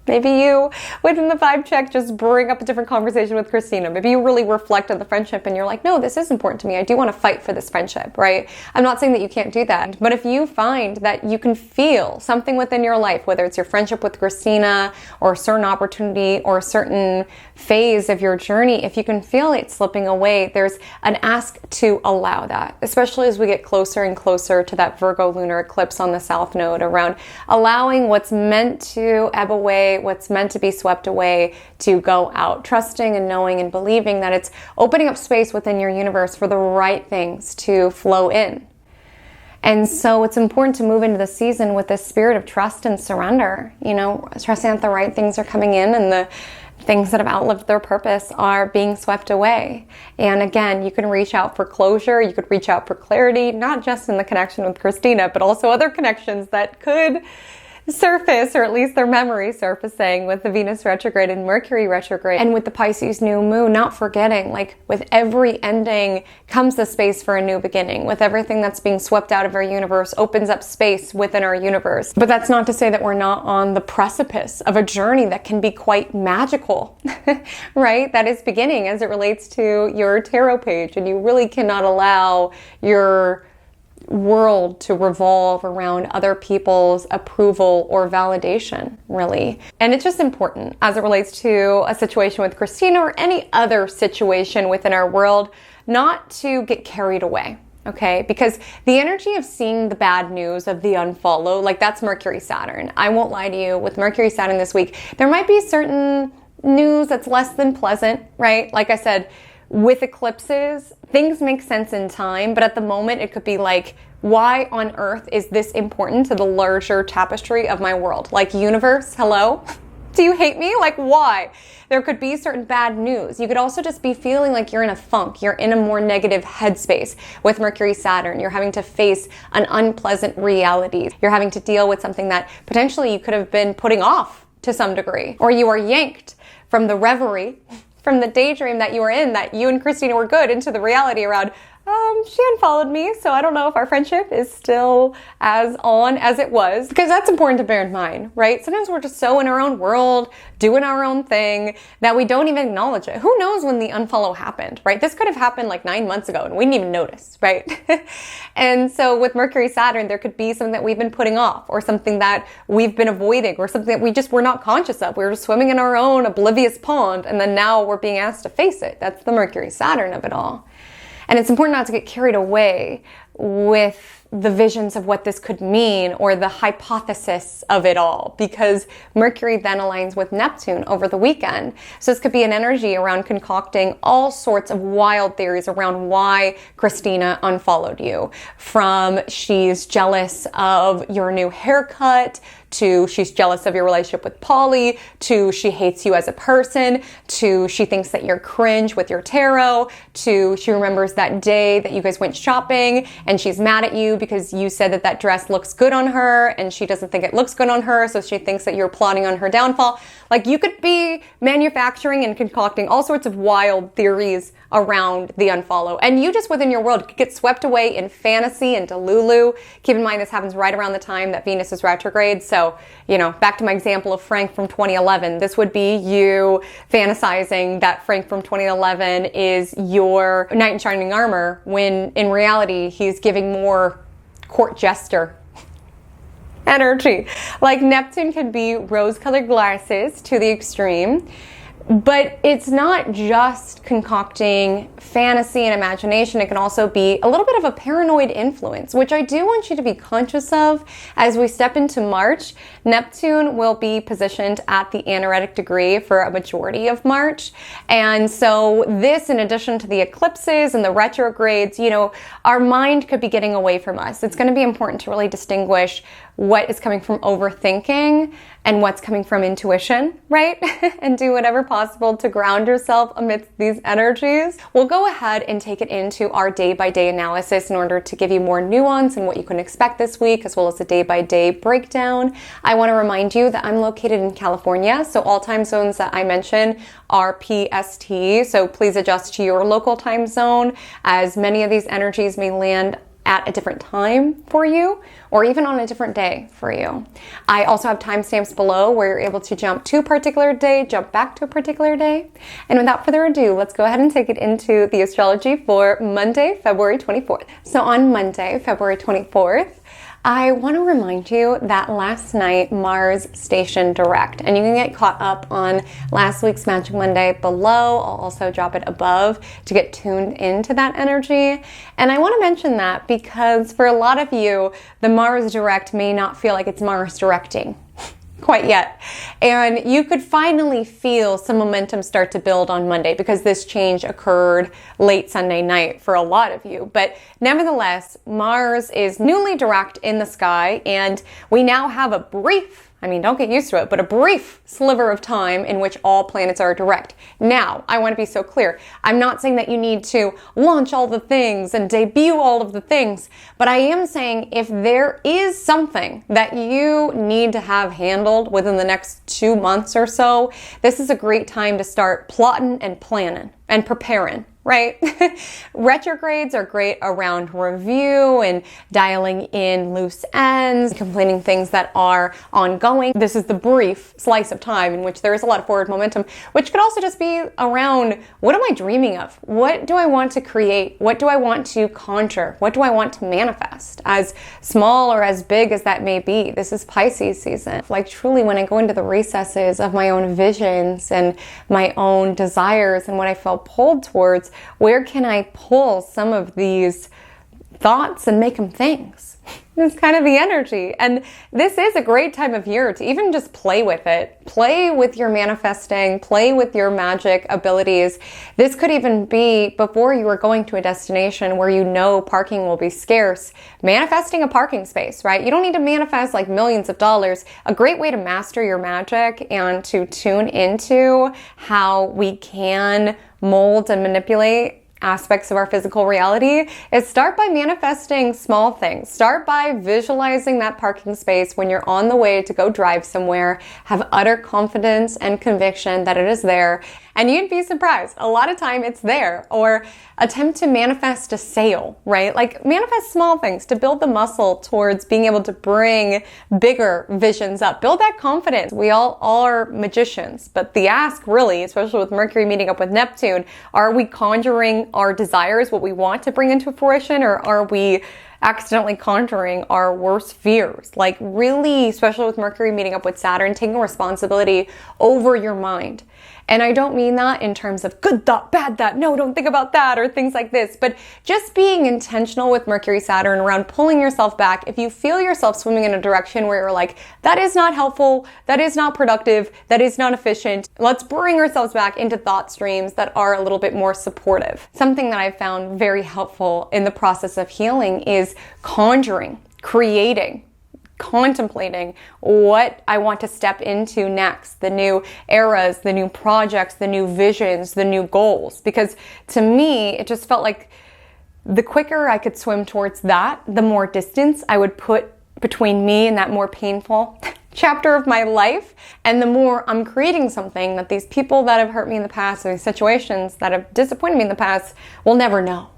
Maybe you, within the vibe check, just bring up a different conversation with Christina. Maybe you really reflect on the friendship and you're like, no, this is important to me. I do want to fight for this friendship, right? I'm not saying that you can't do that. But if you find that you can feel something within your life, whether it's your friendship with Christina or a certain opportunity or a certain phase of your journey, if you can feel it slipping away, there's an ask to allow that, especially as we get closer and closer to that Virgo lunar eclipse on the South Node, around allowing what's meant to ebb away, what's meant to be swept away, to go out, trusting and knowing and believing that it's opening up space within your universe for the right things to flow in. And so it's important to move into the season with this spirit of trust and surrender, trusting that the right things are coming in and the things that have outlived their purpose are being swept away. And again, you can reach out for closure, you could reach out for clarity, not just in the connection with Christina, but also other connections that could surface, or at least their memory surfacing, with the Venus retrograde and Mercury retrograde, and with the Pisces new moon. Not forgetting, like, with every ending comes the space for a new beginning. With everything that's being swept out of our universe opens up space within our universe. But that's not to say that we're not on the precipice of a journey that can be quite magical, right? That is beginning as it relates to your tarot page, and you really cannot allow your world to revolve around other people's approval or validation, really. And it's just important as it relates to a situation with Christina or any other situation within our world, not to get carried away. Okay, because the energy of seeing the bad news of the unfollow, like, that's Mercury Saturn. I won't lie to you, with Mercury Saturn this week, there might be certain news that's less than pleasant, right? Like I said, with eclipses, things make sense in time, but at the moment it could be like, why on earth is this important to the larger tapestry of my world? Like, universe, hello? Do you hate me? Like, why? There could be certain bad news. You could also just be feeling like you're in a funk. You're in a more negative headspace with Mercury Saturn. You're having to face an unpleasant reality. You're having to deal with something that potentially you could have been putting off to some degree, or you are yanked from the reverie, from the daydream that you were in, that you and Christina were good, into the reality around, she unfollowed me, so I don't know if our friendship is still as on as it was. Because that's important to bear in mind, right? Sometimes we're just so in our own world, doing our own thing, that we don't even acknowledge it. Who knows when the unfollow happened, right? This could have happened like 9 months ago and we didn't even notice, right? And so with Mercury Saturn, there could be something that we've been putting off, or something that we've been avoiding, or something that we just were not conscious of. We were just swimming in our own oblivious pond, and then now we're being asked to face it. That's the Mercury Saturn of it all. And it's important not to get carried away with the visions of what this could mean or the hypothesis of it all, because Mercury then aligns with Neptune over the weekend. So this could be an energy around concocting all sorts of wild theories around why Christina unfollowed you. From she's jealous of your new haircut, to she's jealous of your relationship with Polly, to she hates you as a person, to she thinks that you're cringe with your tarot, to she remembers that day that you guys went shopping and she's mad at you because you said that that dress looks good on her and she doesn't think it looks good on her, so she thinks that you're plotting on her downfall. Like, you could be manufacturing and concocting all sorts of wild theories around the unfollow, and you just within your world could get swept away in fantasy and delulu. Keep in mind this happens right around the time that Venus is retrograde, so, you know, back to my example of Frank from 2011, this would be you fantasizing that Frank from 2011 is your knight in shining armor, when in reality he's giving more court jester energy. Like, Neptune can be rose-colored glasses to the extreme, but it's not just concocting fantasy and imagination. It can also be a little bit of a paranoid influence, which I do want you to be conscious of as we step into March. Neptune will be positioned at the anaretic degree for a majority of March. And so this, in addition to the eclipses and the retrogrades, you know, our mind could be getting away from us. It's going to be important to really distinguish what is coming from overthinking and what's coming from intuition, right? And do whatever possible to ground yourself amidst these energies. We'll go ahead and take it into our day-by-day analysis in order to give you more nuance and what you can expect this week, as well as a day-by-day breakdown. I want to remind you that I'm located in California, so all time zones that I mention are PST, so please adjust to your local time zone, as many of these energies may land at a different time for you, or even on a different day for you. I also have timestamps below where you're able to jump to a particular day, jump back to a particular day. And without further ado, let's go ahead and take it into the astrology for Monday, February 24th. So on Monday, February 24th, I want to remind you that last night Mars stationed direct, and you can get caught up on last week's Magic Monday below. I'll also drop it above to get tuned into that energy. And I want to mention that because for a lot of you, the Mars direct may not feel like it's Mars directing quite yet. And you could finally feel some momentum start to build on Monday because this change occurred late Sunday night for a lot of you. But nevertheless, Mars is newly direct in the sky, and we now have a brief, don't get used to it, but a brief sliver of time in which all planets are direct. Now, I want to be so clear. I'm not saying that you need to launch all the things and debut all of the things, but I am saying if there is something that you need to have handled within the next 2 months or so, this is a great time to start plotting and planning and preparing, right? Retrogrades are great around review and dialing in loose ends, completing things that are ongoing. This is the brief slice of time in which there is a lot of forward momentum, which could also just be around, what am I dreaming of? What do I want to create? What do I want to conjure? What do I want to manifest? As small or as big as that may be, this is Pisces season. Like, truly, when I go into the recesses of my own visions and my own desires and what I felt pulled towards, where can I pull some of these thoughts and make them things? It's kind of the energy. And this is a great time of year to even just play with it. Play with your manifesting, play with your magic abilities. This could even be before you are going to a destination where you know parking will be scarce. Manifesting a parking space, right? You don't need to manifest like millions of dollars. A great way to master your magic and to tune into how we can mold and manipulate aspects of our physical reality is start by manifesting small things. Start by visualizing that parking space when you're on the way to go drive somewhere. Have utter confidence and conviction that it is there. And you'd be surprised. A lot of time it's there. Or attempt to manifest a sale, right? Like, manifest small things to build the muscle towards being able to bring bigger visions up. Build that confidence. We all are magicians, but the ask really, especially with Mercury meeting up with Neptune, are we conjuring our desires, what we want to bring into fruition, or are we accidentally conjuring our worst fears. Like really, especially with Mercury meeting up with Saturn, taking responsibility over your mind. And I don't mean that in terms of good thought, bad thought, no, don't think about that, or things like this, but just being intentional with Mercury, Saturn around pulling yourself back. If you feel yourself swimming in a direction where you're like, that is not helpful, that is not productive, that is not efficient, let's bring ourselves back into thought streams that are a little bit more supportive. Something that I've found very helpful in the process of healing is conjuring, creating, contemplating what I want to step into next, the new eras, the new projects, the new visions, the new goals. Because to me, it just felt like the quicker I could swim towards that, the more distance I would put between me and that more painful chapter of my life. And the more I'm creating something that these people that have hurt me in the past, or these situations that have disappointed me in the past, will never know.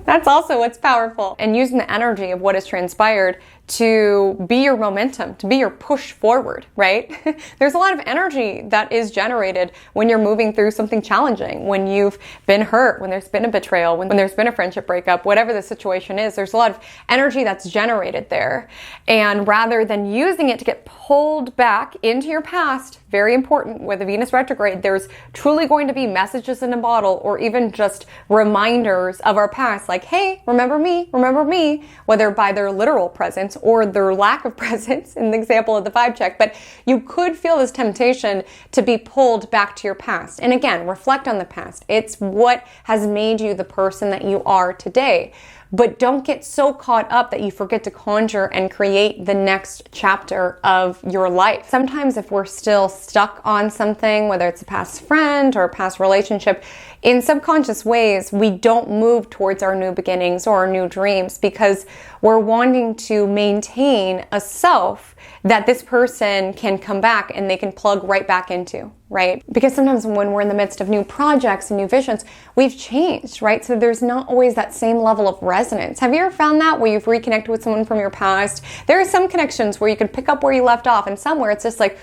That's also what's powerful. And using the energy of what has transpired to be your momentum, to be your push forward, right? There's a lot of energy that is generated when you're moving through something challenging, when you've been hurt, when there's been a betrayal, when there's been a friendship breakup, whatever the situation is, there's a lot of energy that's generated there. And rather than using it to get pulled back into your past, very important with the Venus retrograde, there's truly going to be messages in a bottle, or even just reminders of our past, like, hey, remember me, whether by their literal presence or their lack of presence in the example of the vibe check. But you could feel this temptation to be pulled back to your past. And again, reflect on the past. It's what has made you the person that you are today. But don't get so caught up that you forget to conjure and create the next chapter of your life. Sometimes if we're still stuck on something, whether it's a past friend or a past relationship, in subconscious ways, we don't move towards our new beginnings or our new dreams because we're wanting to maintain a self that this person can come back and they can plug right back into, right? Because sometimes when we're in the midst of new projects and new visions, we've changed, right? So there's not always that same level of resonance. Have you ever found that where you've reconnected with someone from your past? There are some connections where you can pick up where you left off, and somewhere it's just like,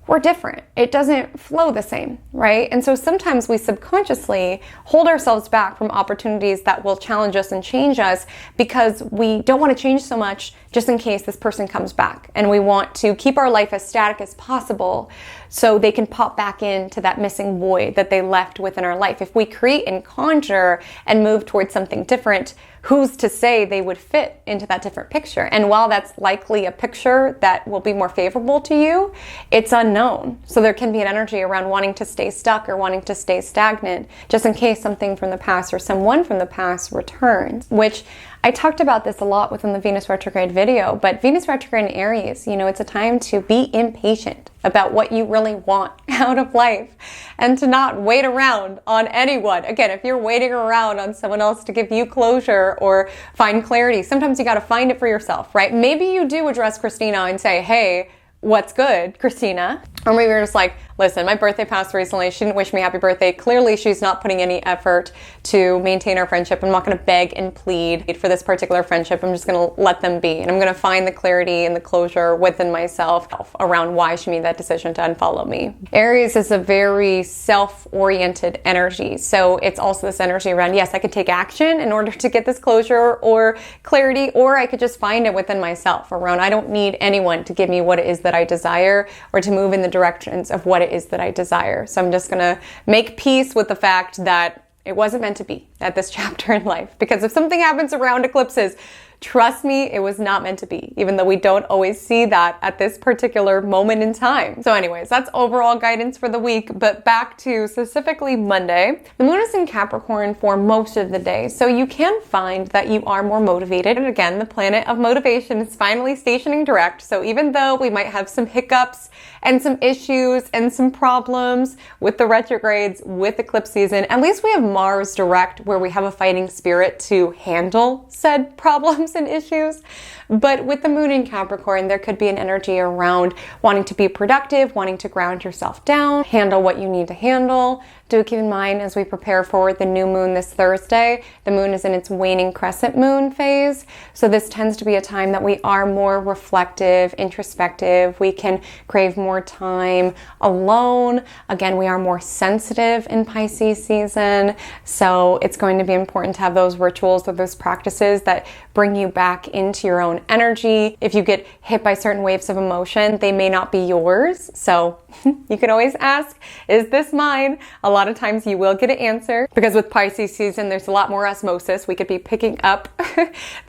we're different. It doesn't flow the same, right? And so sometimes we subconsciously hold ourselves back from opportunities that will challenge us and change us because we don't want to change so much just in case this person comes back. And we want to keep our life as static as possible so they can pop back into that missing void that they left within our life. If we create and conjure and move towards something different, who's to say they would fit into that different picture? And while that's likely a picture that will be more favorable to you, it's unknown. So there can be an energy around wanting to stay stuck or wanting to stay stagnant, just in case something from the past or someone from the past returns, which I talked about this a lot within the Venus retrograde video, but Venus retrograde in Aries, it's a time to be impatient about what you really want out of life and to not wait around on anyone. Again, if you're waiting around on someone else to give you closure or find clarity, sometimes you got to find it for yourself, right? Maybe you do address Christina and say, hey, what's good, Christina? Or maybe you're just like, listen, my birthday passed recently. She didn't wish me happy birthday. Clearly, she's not putting any effort to maintain our friendship. I'm not going to beg and plead for this particular friendship. I'm just going to let them be. And I'm going to find the clarity and the closure within myself around why she made that decision to unfollow me. Aries is a very self-oriented energy. So it's also this energy around, yes, I could take action in order to get this closure or clarity, or I could just find it within myself around, I don't need anyone to give me what it is that I desire or to move in the directions of what it is that I desire. So I'm just gonna make peace with the fact that it wasn't meant to be at this chapter in life. Because if something happens around eclipses, trust me, it was not meant to be, even though we don't always see that at this particular moment in time. So anyways, that's overall guidance for the week, but back to specifically Monday. The moon is in Capricorn for most of the day, so you can find that you are more motivated. And again, the planet of motivation is finally stationing direct, so even though we might have some hiccups and some issues and some problems with the retrogrades, with eclipse season, at least we have Mars direct where we have a fighting spirit to handle said problems and issues. But with the moon in Capricorn, there could be an energy around wanting to be productive, wanting to ground yourself down, handle what you need to handle. do keep in mind as we prepare for the new moon this Thursday, the moon is in its waning crescent moon phase. So this tends to be a time that we are more reflective, introspective. We can crave more time alone. Again, we are more sensitive in Pisces season. So it's going to be important to have those rituals or those practices that bring you back into your own energy. If you get hit by certain waves of emotion, they may not be yours. So you can always ask, is this mine? A lot of times you will get an answer, because with Pisces season, there's a lot more osmosis. We could be picking up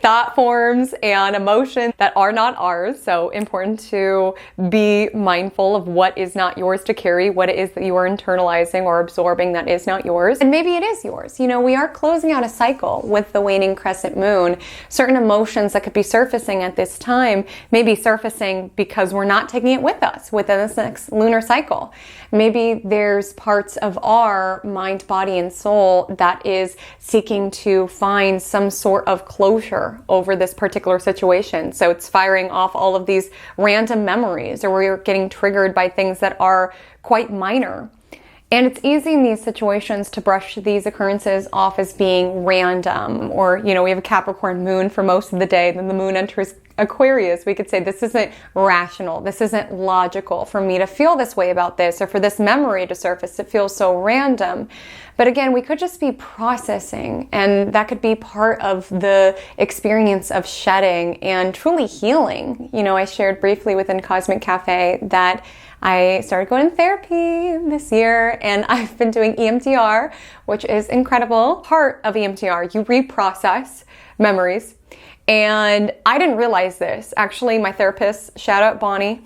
thought forms and emotions that are not ours. So important to be mindful of what is not yours to carry, what it is that you are internalizing or absorbing that is not yours. And maybe it is yours. You know, we are closing out a cycle with the waning crescent moon. Certain emotions that could be surfacing at this time may be surfacing because we're not taking it with us within this next lunar cycle. Maybe there's parts of our mind, body, and soul that is seeking to find some sort of closure over this particular situation. So it's firing off all of these random memories, or we're getting triggered by things that are quite minor. And it's easy in these situations to brush these occurrences off as being random, or, you know, we have a Capricorn moon for most of the day, then the moon enters Aquarius. We could say this isn't rational, this isn't logical for me to feel this way about this, or for this memory to surface. It feels so random. But again, we could just be processing, and that could be part of the experience of shedding and truly healing. You know, I shared briefly within Cosmic Café that I started going to therapy this year, and I've been doing EMDR, which is incredible. Part of EMDR, you reprocess memories. And I didn't realize this. Actually, my therapist, shout out Bonnie,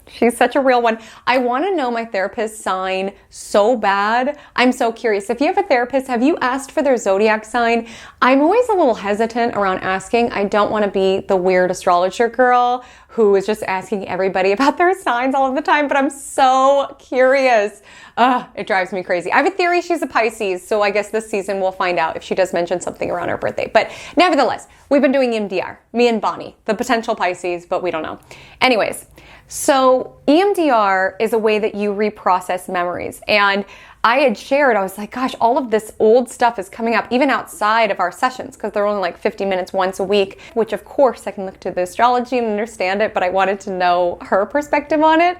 she's such a real one. I want to know my therapist's sign so bad. I'm so curious. If you have a therapist, have you asked for their zodiac sign? I'm always a little hesitant around asking. I don't want to be the weird astrologer girl who is just asking everybody about their signs all of the time, but I'm so curious. It drives me crazy. I have a theory she's a Pisces, so I guess this season we'll find out if she does mention something around her birthday. But nevertheless, we've been doing EMDR, me and Bonnie, the potential Pisces, but we don't know. Anyways, so EMDR is a way that you reprocess memories. And I had shared, I was like, gosh, all of this old stuff is coming up, even outside of our sessions, because they're only like 50 minutes once a week, which of course I can look to the astrology and understand it, but I wanted to know her perspective on it.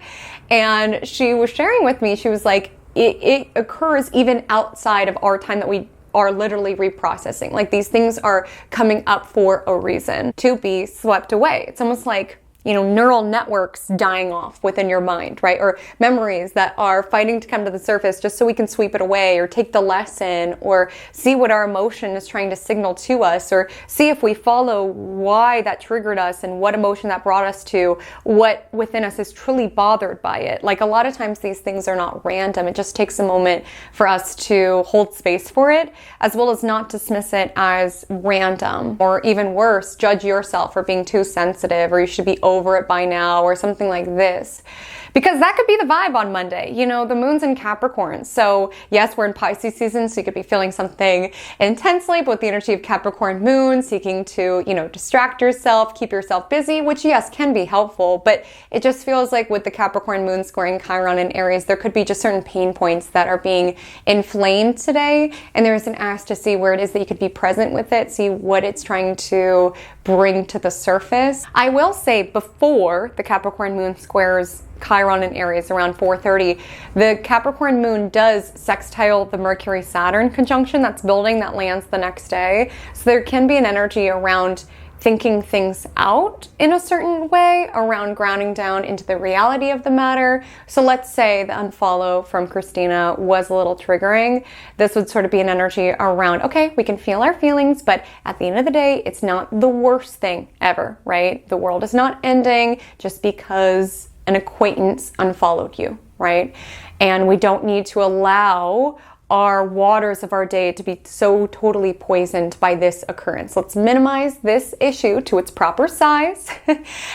And she was sharing with me, she was like, it occurs even outside of our time that we are literally reprocessing. Like these things are coming up for a reason to be swept away. It's almost like, you know, neural networks dying off within your mind, right? Or memories that are fighting to come to the surface just so we can sweep it away, or take the lesson, or see what our emotion is trying to signal to us, or see if we follow why that triggered us and what emotion that brought us to, what within us is truly bothered by it. Like a lot of times these things are not random. It just takes a moment for us to hold space for it, as well as not dismiss it as random, or even worse, judge yourself for being too sensitive, or you should be over it by now, or something like this. Because that could be the vibe on Monday. You know, the moon's in Capricorn. So yes, we're in Pisces season, so you could be feeling something intensely, but with the energy of Capricorn moon, seeking to, you know, distract yourself, keep yourself busy, which yes, can be helpful, but it just feels like with the Capricorn moon squaring Chiron in Aries, there could be just certain pain points that are being inflamed today. And there's an ask to see where it is that you could be present with it, see what it's trying to bring to the surface. I will say before the Capricorn moon squares Chiron in Aries around 4:30, the Capricorn moon does sextile the Mercury Saturn conjunction that's building, that lands the next day. So there can be an energy around thinking things out in a certain way, around grounding down into the reality of the matter. So let's say the unfollow from Christina was a little triggering. This would sort of be an energy around, okay, we can feel our feelings, but at the end of the day, it's not the worst thing ever, right? The world is not ending just because an acquaintance unfollowed you, right? And we don't need to allow our waters of our day to be so totally poisoned by this occurrence. Let's minimize this issue to its proper size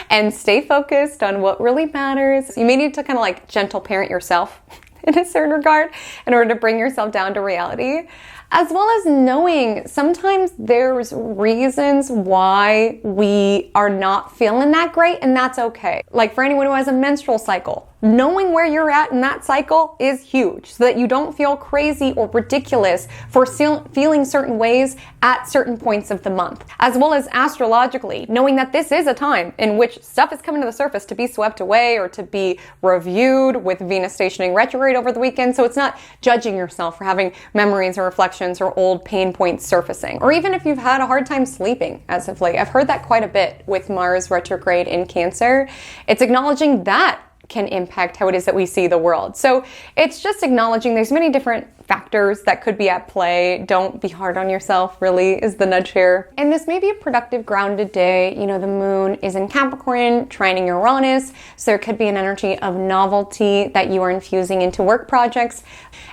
and stay focused on what really matters. You may need to kind of like gentle parent yourself in a certain regard in order to bring yourself down to reality. as well as knowing sometimes there's reasons why we are not feeling that great, and that's okay. Like for anyone who has a menstrual cycle, knowing where you're at in that cycle is huge so that you don't feel crazy or ridiculous for feeling certain ways at certain points of the month. As well as astrologically, knowing that this is a time in which stuff is coming to the surface to be swept away or to be reviewed, with Venus stationing retrograde over the weekend. So it's not judging yourself for having memories or reflections or old pain points surfacing. Or even if you've had a hard time sleeping as of late. I've heard that quite a bit with Mars retrograde in Cancer. It's acknowledging that can impact how it is that we see the world. So it's just acknowledging there's many different factors that could be at play. Don't be hard on yourself, really, is the nudge here. And this may be a productive, grounded day. You know, the moon is in Capricorn, trining Uranus, so there could be an energy of novelty that you are infusing into work projects.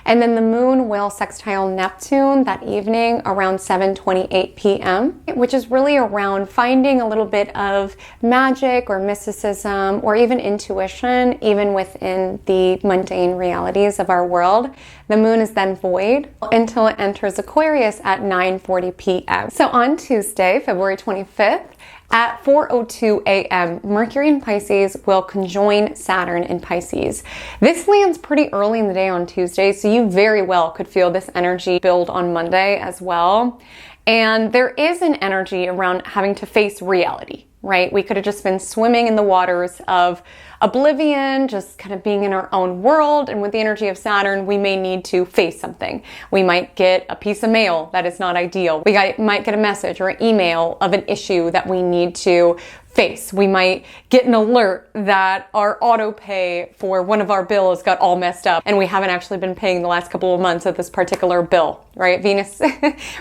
And then the moon will sextile Neptune that evening around 7:28 p.m., which is really around finding a little bit of magic or mysticism or even intuition, even within the mundane realities of our world. The moon is then void until it enters Aquarius at 9:40 p.m. So on Tuesday, February 25th, at 4:02 a.m., Mercury in Pisces will conjoin Saturn in Pisces. This lands pretty early in the day on Tuesday, so you very well could feel this energy build on Monday as well. And there is an energy around having to face reality, right? We could have just been swimming in the waters of oblivion, just kind of being in our own world. And with the energy of Saturn, we may need to face something. We might get a piece of mail that is not ideal. Might get a message or an email of an issue that we need to face. We might get an alert that our auto pay for one of our bills got all messed up and we haven't actually been paying the last couple of months of this particular bill, right? Venus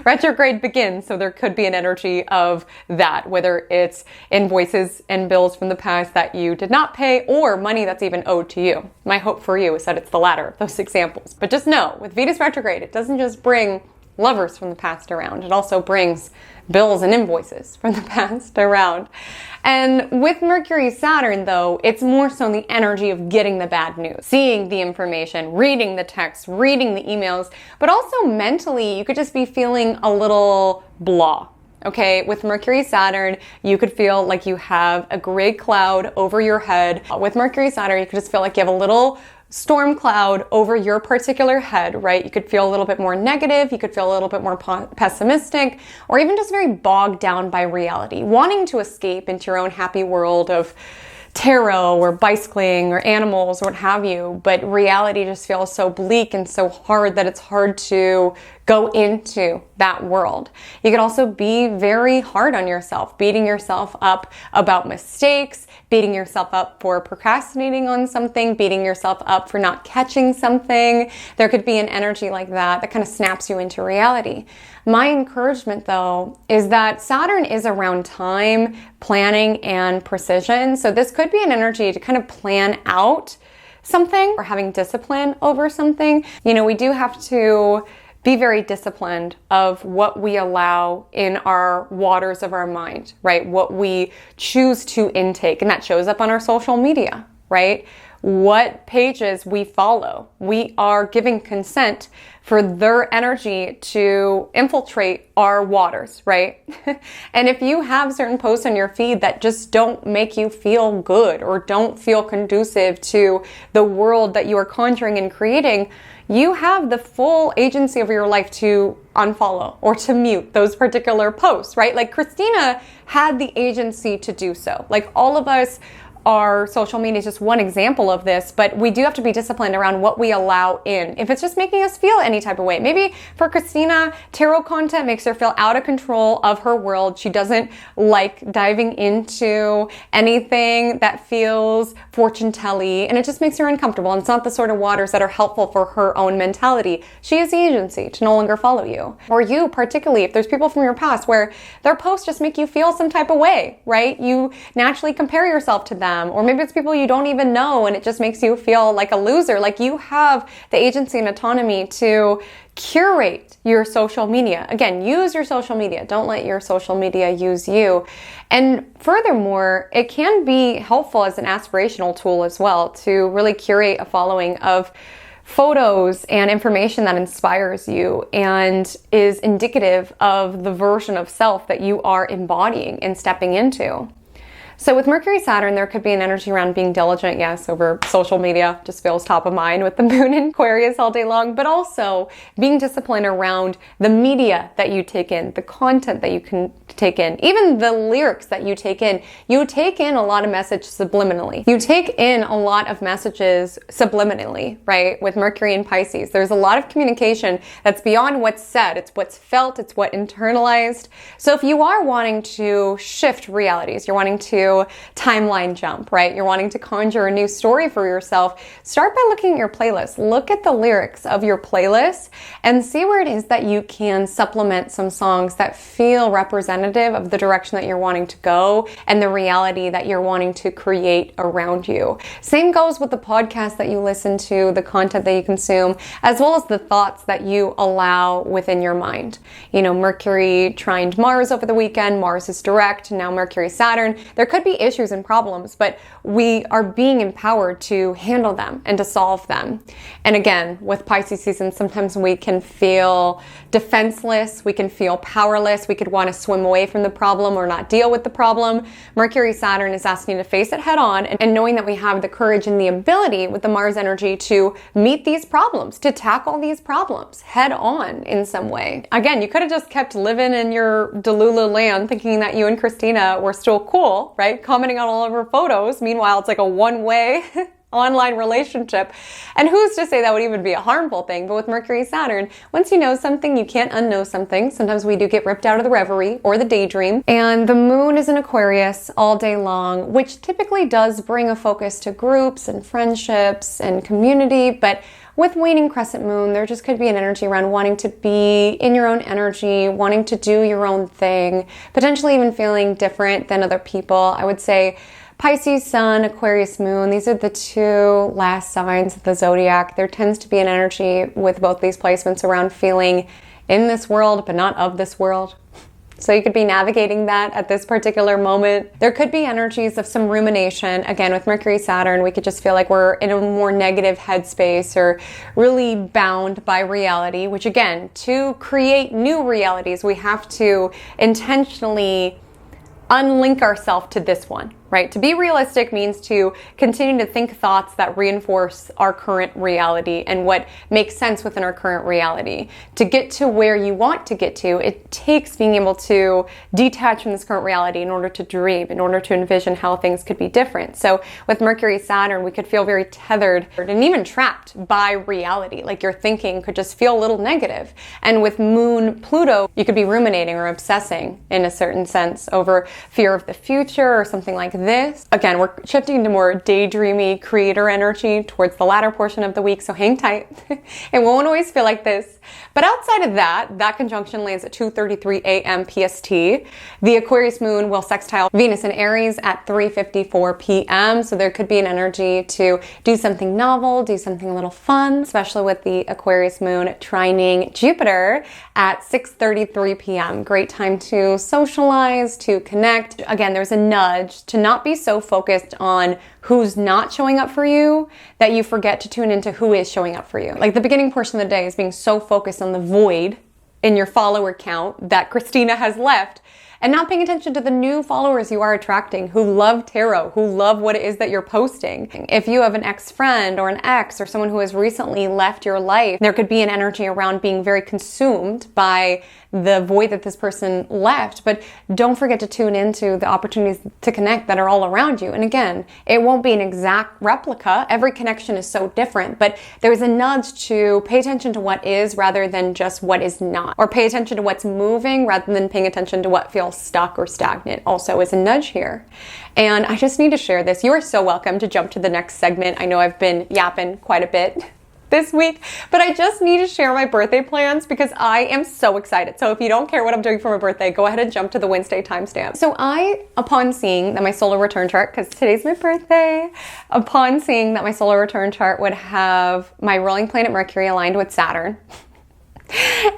retrograde begins, so there could be an energy of that, whether it's invoices and bills from the past that you did not pay or money that's even owed to you. My hope for you is that it's the latter of those examples. But just know, with Venus retrograde, it doesn't just bring lovers from the past around. It also brings bills and invoices from the past around. And with Mercury Saturn, though, it's more so the energy of getting the bad news, seeing the information, reading the text, reading the emails, but also mentally, you could just be feeling a little blah. Okay, with Mercury Saturn, you could feel like you have a gray cloud over your head. With Mercury Saturn, you could just feel like you have a little storm cloud over your particular head, right? You could feel a little bit more negative, you could feel a little bit more pessimistic, or even just very bogged down by reality, wanting to escape into your own happy world of tarot or bicycling or animals or what have you, but reality just feels so bleak and so hard that it's hard to go into that world. You could also be very hard on yourself, beating yourself up about mistakes, beating yourself up for procrastinating on something, beating yourself up for not catching something. There could be an energy like that that kind of snaps you into reality. My encouragement, though, is that Saturn is around time, planning, and precision. So this could be an energy to kind of plan out something or having discipline over something. You know, we do have to be very disciplined of what we allow in our waters of our mind, right? What we choose to intake, and that shows up on our social media, right? What pages we follow. We are giving consent for their energy to infiltrate our waters, right? And if you have certain posts on your feed that just don't make you feel good or don't feel conducive to the world that you are conjuring and creating, you have the full agency of your life to unfollow or to mute those particular posts, right? Like Christina had the agency to do so. Like all of us, our social media is just one example of this, but we do have to be disciplined around what we allow in. If it's just making us feel any type of way, maybe for Christina, tarot content makes her feel out of control of her world. She doesn't like diving into anything that feels fortune-telly, and it just makes her uncomfortable. And it's not the sort of waters that are helpful for her own mentality. She has the agency to no longer follow you. Or you, particularly, if there's people from your past where their posts just make you feel some type of way, right? You naturally compare yourself to them. Or maybe it's people you don't even know and it just makes you feel like a loser. Like you have the agency and autonomy to curate your social media. Again, use your social media. Don't let your social media use you. And furthermore, it can be helpful as an aspirational tool as well to really curate a following of photos and information that inspires you and is indicative of the version of self that you are embodying and stepping into. So with Mercury, Saturn, there could be an energy around being diligent, yes, over social media, just feels top of mind with the moon in Aquarius all day long, but also being disciplined around the media that you take in, the content that you can take in, even the lyrics that you take in. You take in a lot of messages subliminally. You take in a lot of messages subliminally, right? With Mercury and Pisces, there's a lot of communication that's beyond what's said. It's what's felt, it's what internalized. So if you are wanting to shift realities, you're wanting to timeline jump, right? You're wanting to conjure a new story for yourself. Start by looking at your playlist. Look at the lyrics of your playlist and see where it is that you can supplement some songs that feel representative of the direction that you're wanting to go and the reality that you're wanting to create around you. Same goes with the podcast that you listen to, the content that you consume, as well as the thoughts that you allow within your mind. You know, Mercury trined Mars over the weekend. Mars is direct. Now Mercury, Saturn. There could be issues and problems, but we are being empowered to handle them and to solve them. And again, with Pisces season, sometimes we can feel defenseless, we can feel powerless, we could want to swim away from the problem or not deal with the problem. Mercury, Saturn is asking you to face it head on, and knowing that we have the courage and the ability with the Mars energy to meet these problems, to tackle these problems head on in some way. Again, you could have just kept living in your Delulu land thinking that you and Christina were still cool, right? Commenting on all of her photos. Meanwhile, it's like a one-way online relationship. And who's to say that would even be a harmful thing? But with Mercury, Saturn, once you know something, you can't unknow something. Sometimes we do get ripped out of the reverie or the daydream. And the moon is in Aquarius all day long, which typically does bring a focus to groups and friendships and community. But with waning crescent moon, there just could be an energy around wanting to be in your own energy, wanting to do your own thing, potentially even feeling different than other people. I would say Pisces Sun, Aquarius Moon, these are the two last signs of the zodiac. There tends to be an energy with both these placements around feeling in this world, but not of this world. So you could be navigating that at this particular moment. There could be energies of some rumination. Again, with Mercury, Saturn, we could just feel like we're in a more negative headspace or really bound by reality, which again, to create new realities, we have to intentionally unlink ourselves to this one, right? To be realistic means to continue to think thoughts that reinforce our current reality and what makes sense within our current reality. To get to where you want to get to, it takes being able to detach from this current reality in order to dream, in order to envision how things could be different. So with Mercury, Saturn, we could feel very tethered and even trapped by reality. Like your thinking could just feel a little negative. And with Moon, Pluto, you could be ruminating or obsessing in a certain sense over fear of the future or something like this. Again, we're shifting to more daydreamy creator energy towards the latter portion of the week, so hang tight. It won't always feel like this. But outside of that, that conjunction lands at 2:33 a.m. PST. The Aquarius moon will sextile Venus in Aries at 3:54 p.m. So there could be an energy to do something novel, do something a little fun, especially with the Aquarius moon trining Jupiter at 6:33 p.m. Great time to socialize, to connect. Again, there's a nudge to not be so focused on who's not showing up for you that you forget to tune into who is showing up for you. Like the beginning portion of the day is being so focused on the void in your follower count that Christina has left and not paying attention to the new followers you are attracting who love tarot, who love what it is that you're posting. If you have an ex-friend or an ex or someone who has recently left your life, there could be an energy around being very consumed by the void that this person left, but don't forget to tune into the opportunities to connect that are all around you. And again, it won't be an exact replica. Every connection is so different, but there's a nudge to pay attention to what is rather than just what is not, or pay attention to what's moving rather than paying attention to what feels stuck or stagnant also is a nudge here. And I just need to share this. You are so welcome to jump to the next segment. I know I've been yapping quite a bit this week, but I just need to share my birthday plans because I am so excited. So if you don't care what I'm doing for my birthday, go ahead and jump to the Wednesday timestamp. So upon seeing that my solar return chart, because today's my birthday, upon seeing that my solar return chart would have my ruling planet Mercury aligned with Saturn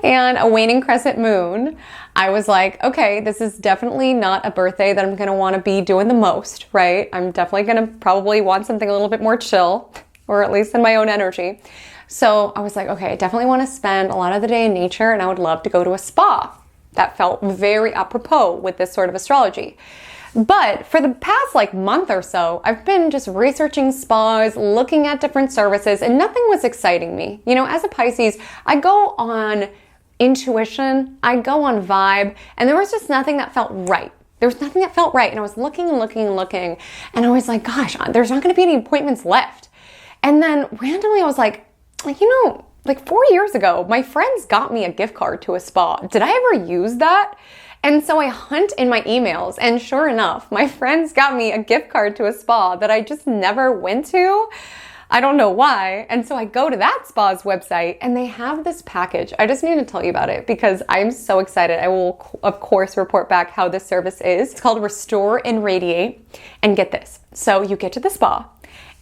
and a waning crescent moon, I was like, okay, this is definitely not a birthday that I'm going to want to be doing the most, right? I'm definitely going to probably want something a little bit more chill. or at least in my own energy. So I was like, okay, I definitely want to spend a lot of the day in nature, and I would love to go to a spa. That felt very apropos with this sort of astrology. But for the past month or so, I've been just researching spas, looking at different services, and nothing was exciting me. You know, as a Pisces, I go on intuition, I go on vibe, and there was just nothing that felt right. There was nothing that felt right. And I was looking and looking and looking, and I was like, gosh, there's not going to be any appointments left. And then randomly I was like, 4 years ago, my friends got me a gift card to a spa. Did I ever use that? And so I hunt in my emails, and sure enough, my friends got me a gift card to a spa that I just never went to. I don't know why. And so I go to that spa's website, and they have this package. I just need to tell you about it because I'm so excited. I will, of course, report back how this service is. It's called Restore and Radiate. And get this. So you get to the spa,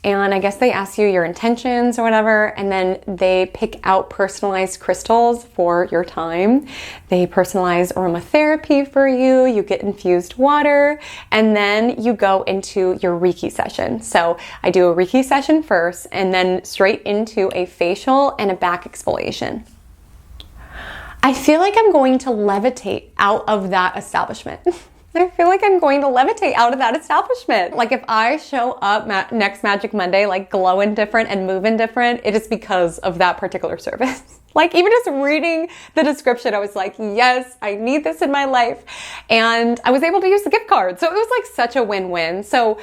and I guess they ask you your intentions or whatever, and then they pick out personalized crystals for your time. They personalize aromatherapy for you. You get infused water, and then you go into your Reiki session. So I do a Reiki session first, and then straight into a facial and a back exfoliation. I feel like I'm going to levitate out of that establishment. I feel like I'm going to levitate out of that establishment. Like if I show up next Magic Monday, glowing different and moving different, it is because of that particular service. Even just reading the description, I was like, yes, I need this in my life. And I was able to use the gift card. So it was such a win-win. So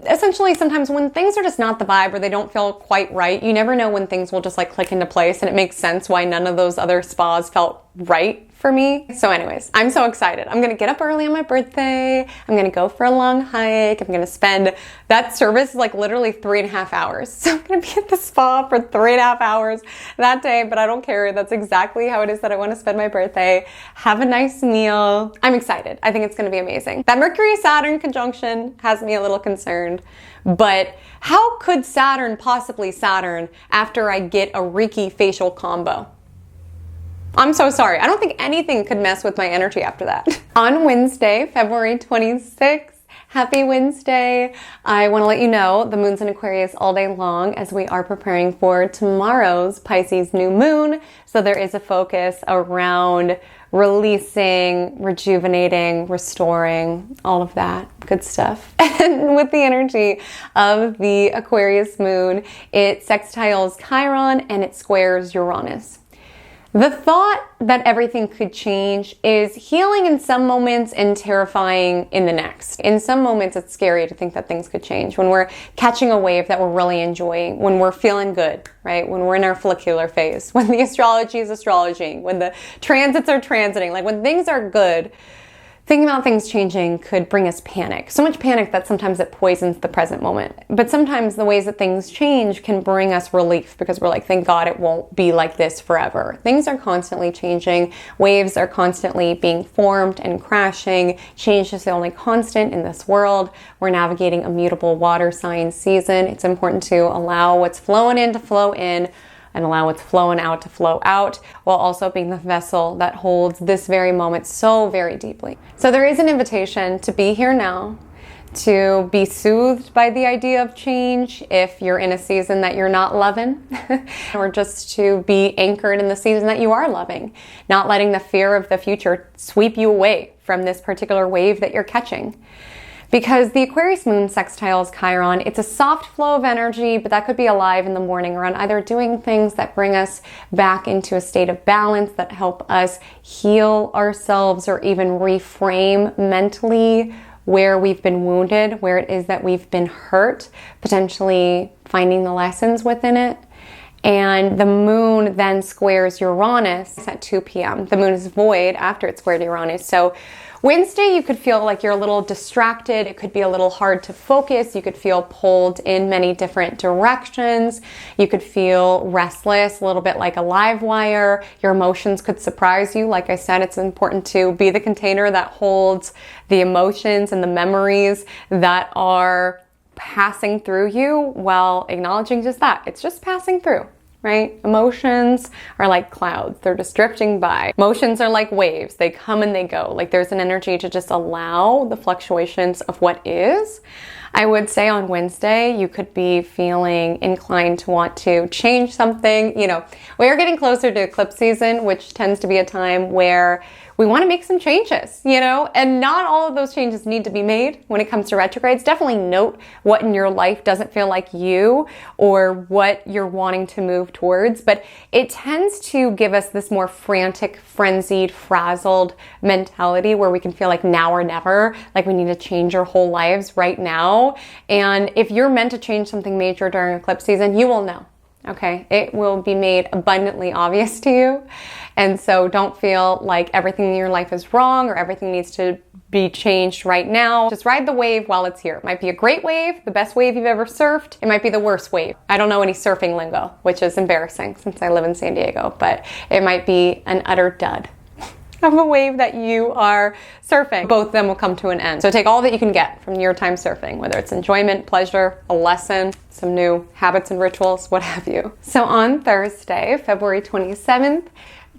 essentially, sometimes when things are just not the vibe or they don't feel quite right, you never know when things will just click into place, and it makes sense why none of those other spas felt right for me. So anyways, I'm so excited. I'm gonna get up early on my birthday. I'm gonna go for a long hike. I'm gonna spend that service literally 3.5 hours. So I'm gonna be at the spa for 3.5 hours that day, but I don't care. That's exactly how it is that I want to spend my birthday. Have a nice meal. I'm excited. I think it's gonna be amazing. That Mercury-Saturn conjunction has me a little concerned, but how could Saturn possibly Saturn after I get a Reiki facial combo? I'm so sorry. I don't think anything could mess with my energy after that. On Wednesday, February 26th, happy Wednesday. I want to let you know the moon's in Aquarius all day long as we are preparing for tomorrow's Pisces New Moon. So there is a focus around releasing, rejuvenating, restoring, all of that good stuff. And with the energy of the Aquarius moon, it sextiles Chiron and it squares Uranus. The thought that everything could change is healing in some moments and terrifying in the next. In some moments, it's scary to think that things could change. When we're catching a wave that we're really enjoying, when we're feeling good, right? When we're in our follicular phase, when the astrology is astrologing, when the transits are transiting, when things are good, thinking about things changing could bring us panic. So much panic that sometimes it poisons the present moment. But sometimes the ways that things change can bring us relief because we're thank God it won't be like this forever. Things are constantly changing. Waves are constantly being formed and crashing. Change is the only constant in this world. We're navigating a mutable water sign season. It's important to allow what's flowing in to flow in, and allow what's flowing out to flow out, while also being the vessel that holds this very moment so very deeply. So there is an invitation to be here now, to be soothed by the idea of change if you're in a season that you're not loving, or just to be anchored in the season that you are loving, not letting the fear of the future sweep you away from this particular wave that you're catching. Because the Aquarius moon sextiles Chiron, it's a soft flow of energy, but that could be alive in the morning around either doing things that bring us back into a state of balance, that help us heal ourselves or even reframe mentally where we've been wounded, where it is that we've been hurt, potentially finding the lessons within it. And the moon then squares Uranus at 2 p.m. The moon is void after it squared Uranus. So Wednesday, you could feel like you're a little distracted. It could be a little hard to focus. You could feel pulled in many different directions. You could feel restless, a little bit like a live wire. Your emotions could surprise you. Like I said, it's important to be the container that holds the emotions and the memories that are passing through you while acknowledging just that. It's just passing through. Right? Emotions are like clouds. They're just drifting by. Emotions are like waves. They come and they go. There's an energy to just allow the fluctuations of what is. I would say on Wednesday, you could be feeling inclined to want to change something. You know, we are getting closer to eclipse season, which tends to be a time where we want to make some changes, you know, and not all of those changes need to be made when it comes to retrogrades. Definitely note what in your life doesn't feel like you or what you're wanting to move towards, but it tends to give us this more frantic, frenzied, frazzled mentality where we can feel like now or never, like we need to change our whole lives right now. And if you're meant to change something major during eclipse season, you will know. Okay, it will be made abundantly obvious to you. And so don't feel like everything in your life is wrong or everything needs to be changed right now. Just ride the wave while it's here. It might be a great wave, the best wave you've ever surfed. It might be the worst wave. I don't know any surfing lingo, which is embarrassing since I live in San Diego, but it might be an utter dud of a wave that you are surfing. Both of them will come to an end. So take all that you can get from your time surfing, whether it's enjoyment, pleasure, a lesson, some new habits and rituals, what have you. So on Thursday, February 27th,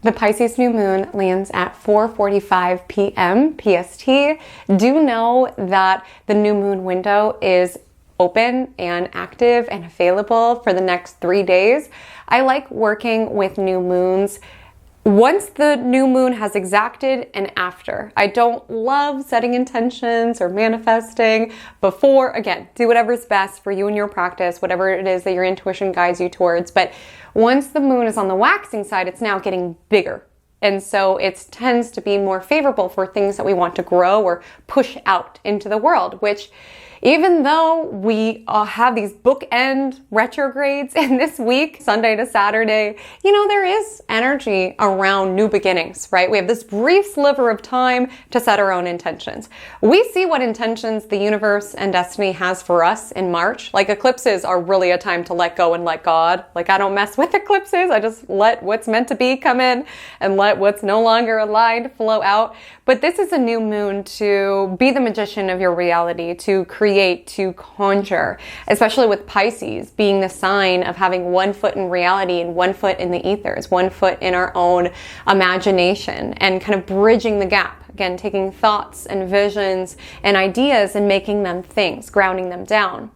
the Pisces New Moon lands at 4:45 p.m. PST. Do know that the new moon window is open and active and available for the next 3 days. I like working with new moons once the new moon has exacted and after. I don't love setting intentions or manifesting before. Again, do whatever's best for you and your practice, whatever it is that your intuition guides you towards. But once the moon is on the waxing side, it's now getting bigger. And so it tends to be more favorable for things that we want to grow or push out into the world, which even though we have these bookend retrogrades in this week, Sunday to Saturday, you know, there is energy around new beginnings, right? We have this brief sliver of time to set our own intentions. We see what intentions the universe and destiny has for us in March. Like eclipses are really a time to let go and let God. Like I don't mess with eclipses. I just let what's meant to be come in and let what's no longer aligned flow out. But this is a new moon to be the magician of your reality, to create, to conjure, especially with Pisces being the sign of having one foot in reality and one foot in the ethers, one foot in our own imagination and kind of bridging the gap. Again, taking thoughts and visions and ideas and making them things, grounding them down.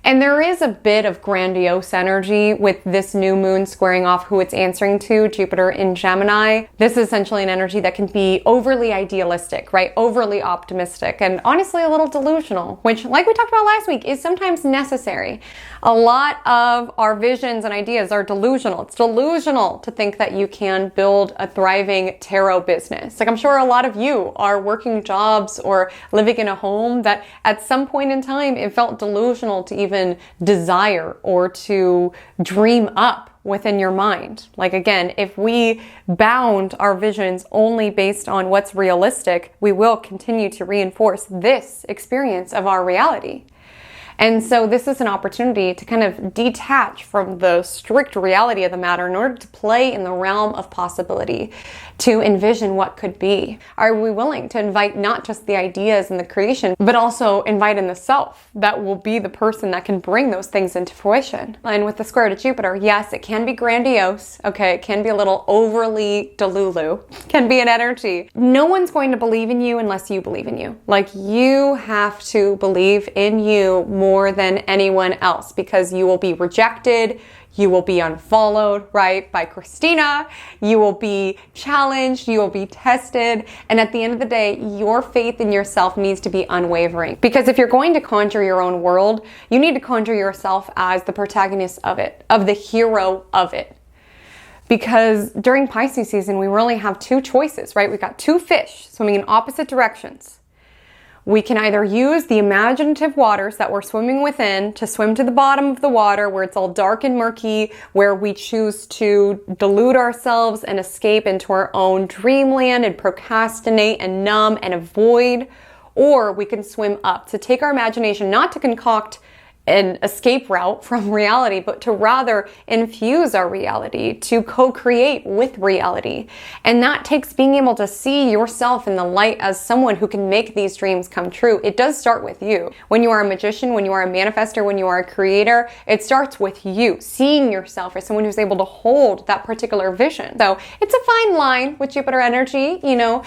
And there is a bit of grandiose energy with this new moon squaring off who it's answering to, Jupiter in Gemini. This is essentially an energy that can be overly idealistic, right? Overly optimistic and honestly a little delusional, which like we talked about last week is sometimes necessary. A lot of our visions and ideas are delusional. It's delusional to think that you can build a thriving tarot business. Like I'm sure a lot of you are working jobs or living in a home that at some point in time it felt delusional to even desire or to dream up within your mind. Like again, if we bound our visions only based on what's realistic, we will continue to reinforce this experience of our reality. And so this is an opportunity to kind of detach from the strict reality of the matter in order to play in the realm of possibility, to envision what could be. Are we willing to invite not just the ideas and the creation, but also invite in the self that will be the person that can bring those things into fruition? And with the square to Jupiter, yes, it can be grandiose. Okay, it can be a little overly delulu, can be an energy. No one's going to believe in you unless you believe in you. Like you have to believe in you more than anyone else because you will be rejected, you will be unfollowed, right, by Christina, you will be challenged, you will be tested, and at the end of the day, your faith in yourself needs to be unwavering. Because if you're going to conjure your own world, you need to conjure yourself as the protagonist of it, of the hero of it. Because during Pisces season, we really have two choices, right? We've got two fish swimming in opposite directions. We can either use the imaginative waters that we're swimming within to swim to the bottom of the water where it's all dark and murky, where we choose to delude ourselves and escape into our own dreamland and procrastinate and numb and avoid, or we can swim up to take our imagination, not to concoct an escape route from reality, but to rather infuse our reality, to co-create with reality. And that takes being able to see yourself in the light as someone who can make these dreams come true. It does start with you. When you are a magician, when you are a manifestor, when you are a creator, it starts with you, seeing yourself as someone who's able to hold that particular vision. So it's a fine line with Jupiter energy, you know,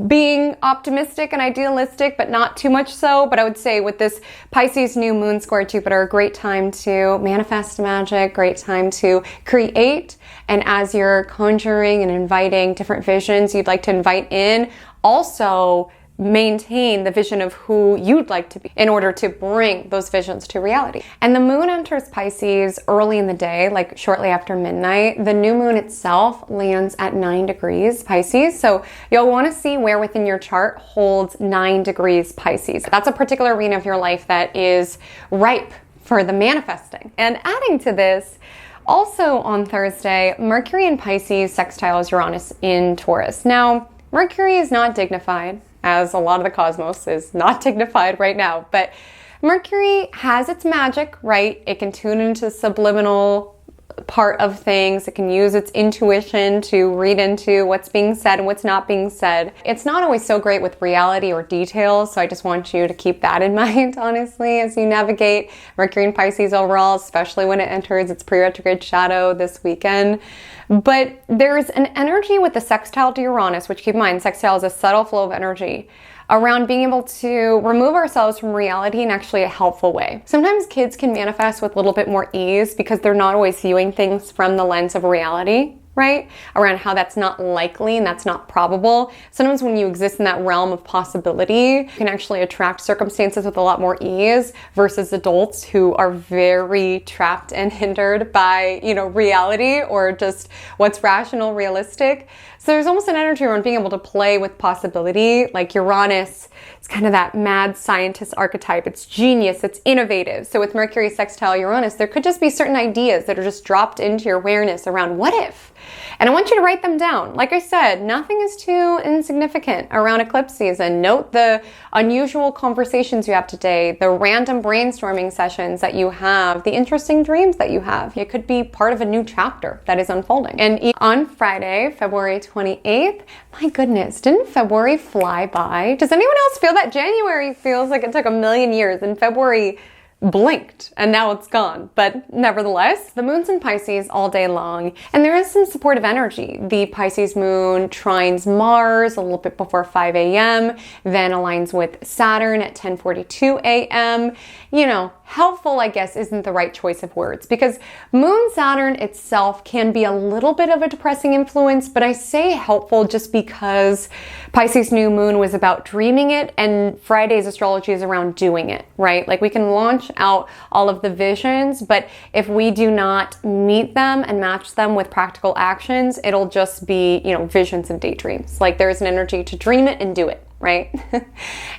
being optimistic and idealistic, but not too much so. But I would say with this Pisces New Moon square Jupiter, a great time to manifest magic, great time to create. And as you're conjuring and inviting different visions you'd like to invite in, also maintain the vision of who you'd like to be in order to bring those visions to reality. And the moon enters Pisces early in the day, like shortly after midnight. The new moon itself lands at 9 degrees Pisces. So you'll want to see where within your chart holds 9 degrees Pisces. That's a particular arena of your life that is ripe for the manifesting. And adding to this, also on Thursday, Mercury in Pisces sextiles Uranus in Taurus. Now, Mercury is not dignified, as a lot of the cosmos is not dignified right now, but Mercury has its magic, right? It can tune into subliminal part of things. It can use its intuition to read into what's being said and what's not being said. It's not always so great with reality or details, so I just want you to keep that in mind, honestly, as you navigate Mercury in Pisces overall, especially when it enters its Pre Retrograde Shadow this weekend. But there's an energy with the sextile to Uranus, which keep in mind, sextile is a subtle flow of energy, around being able to remove ourselves from reality in actually a helpful way. Sometimes kids can manifest with a little bit more ease because they're not always viewing things from the lens of reality, right? Around how that's not likely and that's not probable. Sometimes when you exist in that realm of possibility, you can actually attract circumstances with a lot more ease versus adults who are very trapped and hindered by, you know, reality or just what's rational, realistic. So there's almost an energy around being able to play with possibility. Like Uranus, it's kind of that mad scientist archetype. It's genius, it's innovative. So with Mercury sextile Uranus, there could just be certain ideas that are just dropped into your awareness around what if? And I want you to write them down. Like I said, nothing is too insignificant around eclipse season. Note the unusual conversations you have today, the random brainstorming sessions that you have, the interesting dreams that you have. It could be part of a new chapter that is unfolding. And on Friday, February 28th, my goodness, didn't February fly by? Does anyone else feel that January feels like it took a million years and February blinked and now it's gone? But nevertheless, the moon's in Pisces all day long, and there is some supportive energy. The Pisces moon trines Mars a little bit before 5 a.m., then aligns with Saturn at 10:42 a.m. You know, helpful, I guess, isn't the right choice of words, because Moon Saturn itself can be a little bit of a depressing influence, but I say helpful just because Pisces New Moon was about dreaming it and Friday's astrology is around doing it, right? Like we can launch out all of the visions, but if we do not meet them and match them with practical actions, it'll just be, you know, visions and daydreams. Like there's an energy to dream it and do it, right?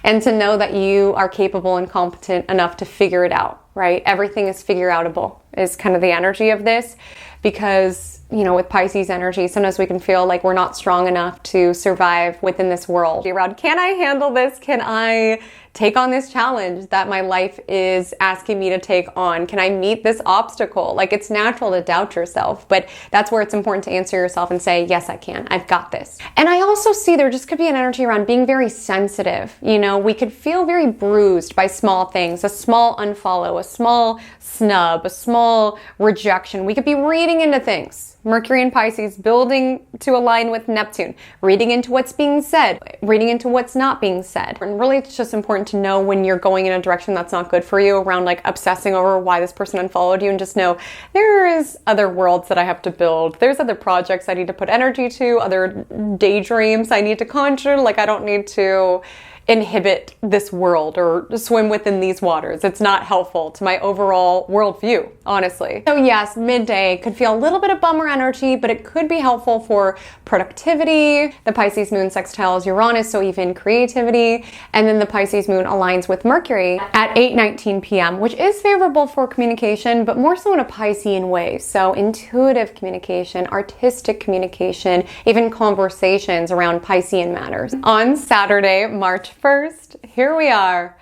And to know that you are capable and competent enough to figure it out, right? Everything is figureoutable is kind of the energy of this, because, you know, with Pisces energy, sometimes we can feel like we're not strong enough to survive within this world. Around, can I handle this? Can I take on this challenge that my life is asking me to take on? Can I meet this obstacle? Like, it's natural to doubt yourself, but that's where it's important to answer yourself and say, yes, I can. I've got this. And I also see there just could be an energy around being very sensitive. You know, we could feel very bruised by small things, a small unfollow, a small snub, a small rejection. We could be reading into things. Mercury in Pisces building to align with Neptune, reading into what's being said, reading into what's not being said. And really, it's just important to know when you're going in a direction that's not good for you, around like obsessing over why this person unfollowed you, and just know there is other worlds that I have to build. There's other projects I need to put energy to, other daydreams I need to conjure. Like, I don't need to inhibit this world or swim within these waters. It's not helpful to my overall worldview, honestly. So yes, midday could feel a little bit of bummer energy, but it could be helpful for productivity. The Pisces moon sextiles Uranus, so even creativity. And then the Pisces moon aligns with Mercury at 8:19 p.m., which is favorable for communication, but more so in a Piscean way. So intuitive communication, artistic communication, even conversations around Piscean matters. On Saturday, March 1st, here we are.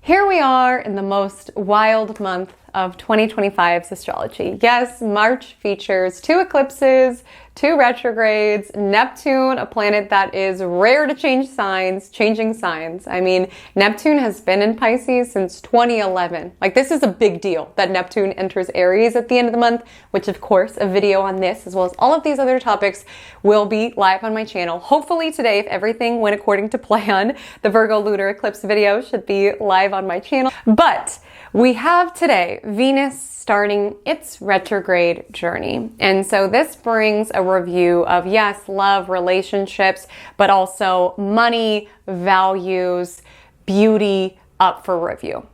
Here we are in the most wild month of 2025's astrology. Yes, March features 2 eclipses, 2 retrogrades, Neptune, a planet that is rare to changing signs. I mean, Neptune has been in Pisces since 2011. Like, this is a big deal that Neptune enters Aries at the end of the month, which of course a video on this as well as all of these other topics will be live on my channel. Hopefully today, if everything went according to plan, the Virgo lunar eclipse video should be live on my channel. But we have today Venus starting its retrograde journey. And so this brings a review of, yes, love, relationships, but also money, values, beauty up for review.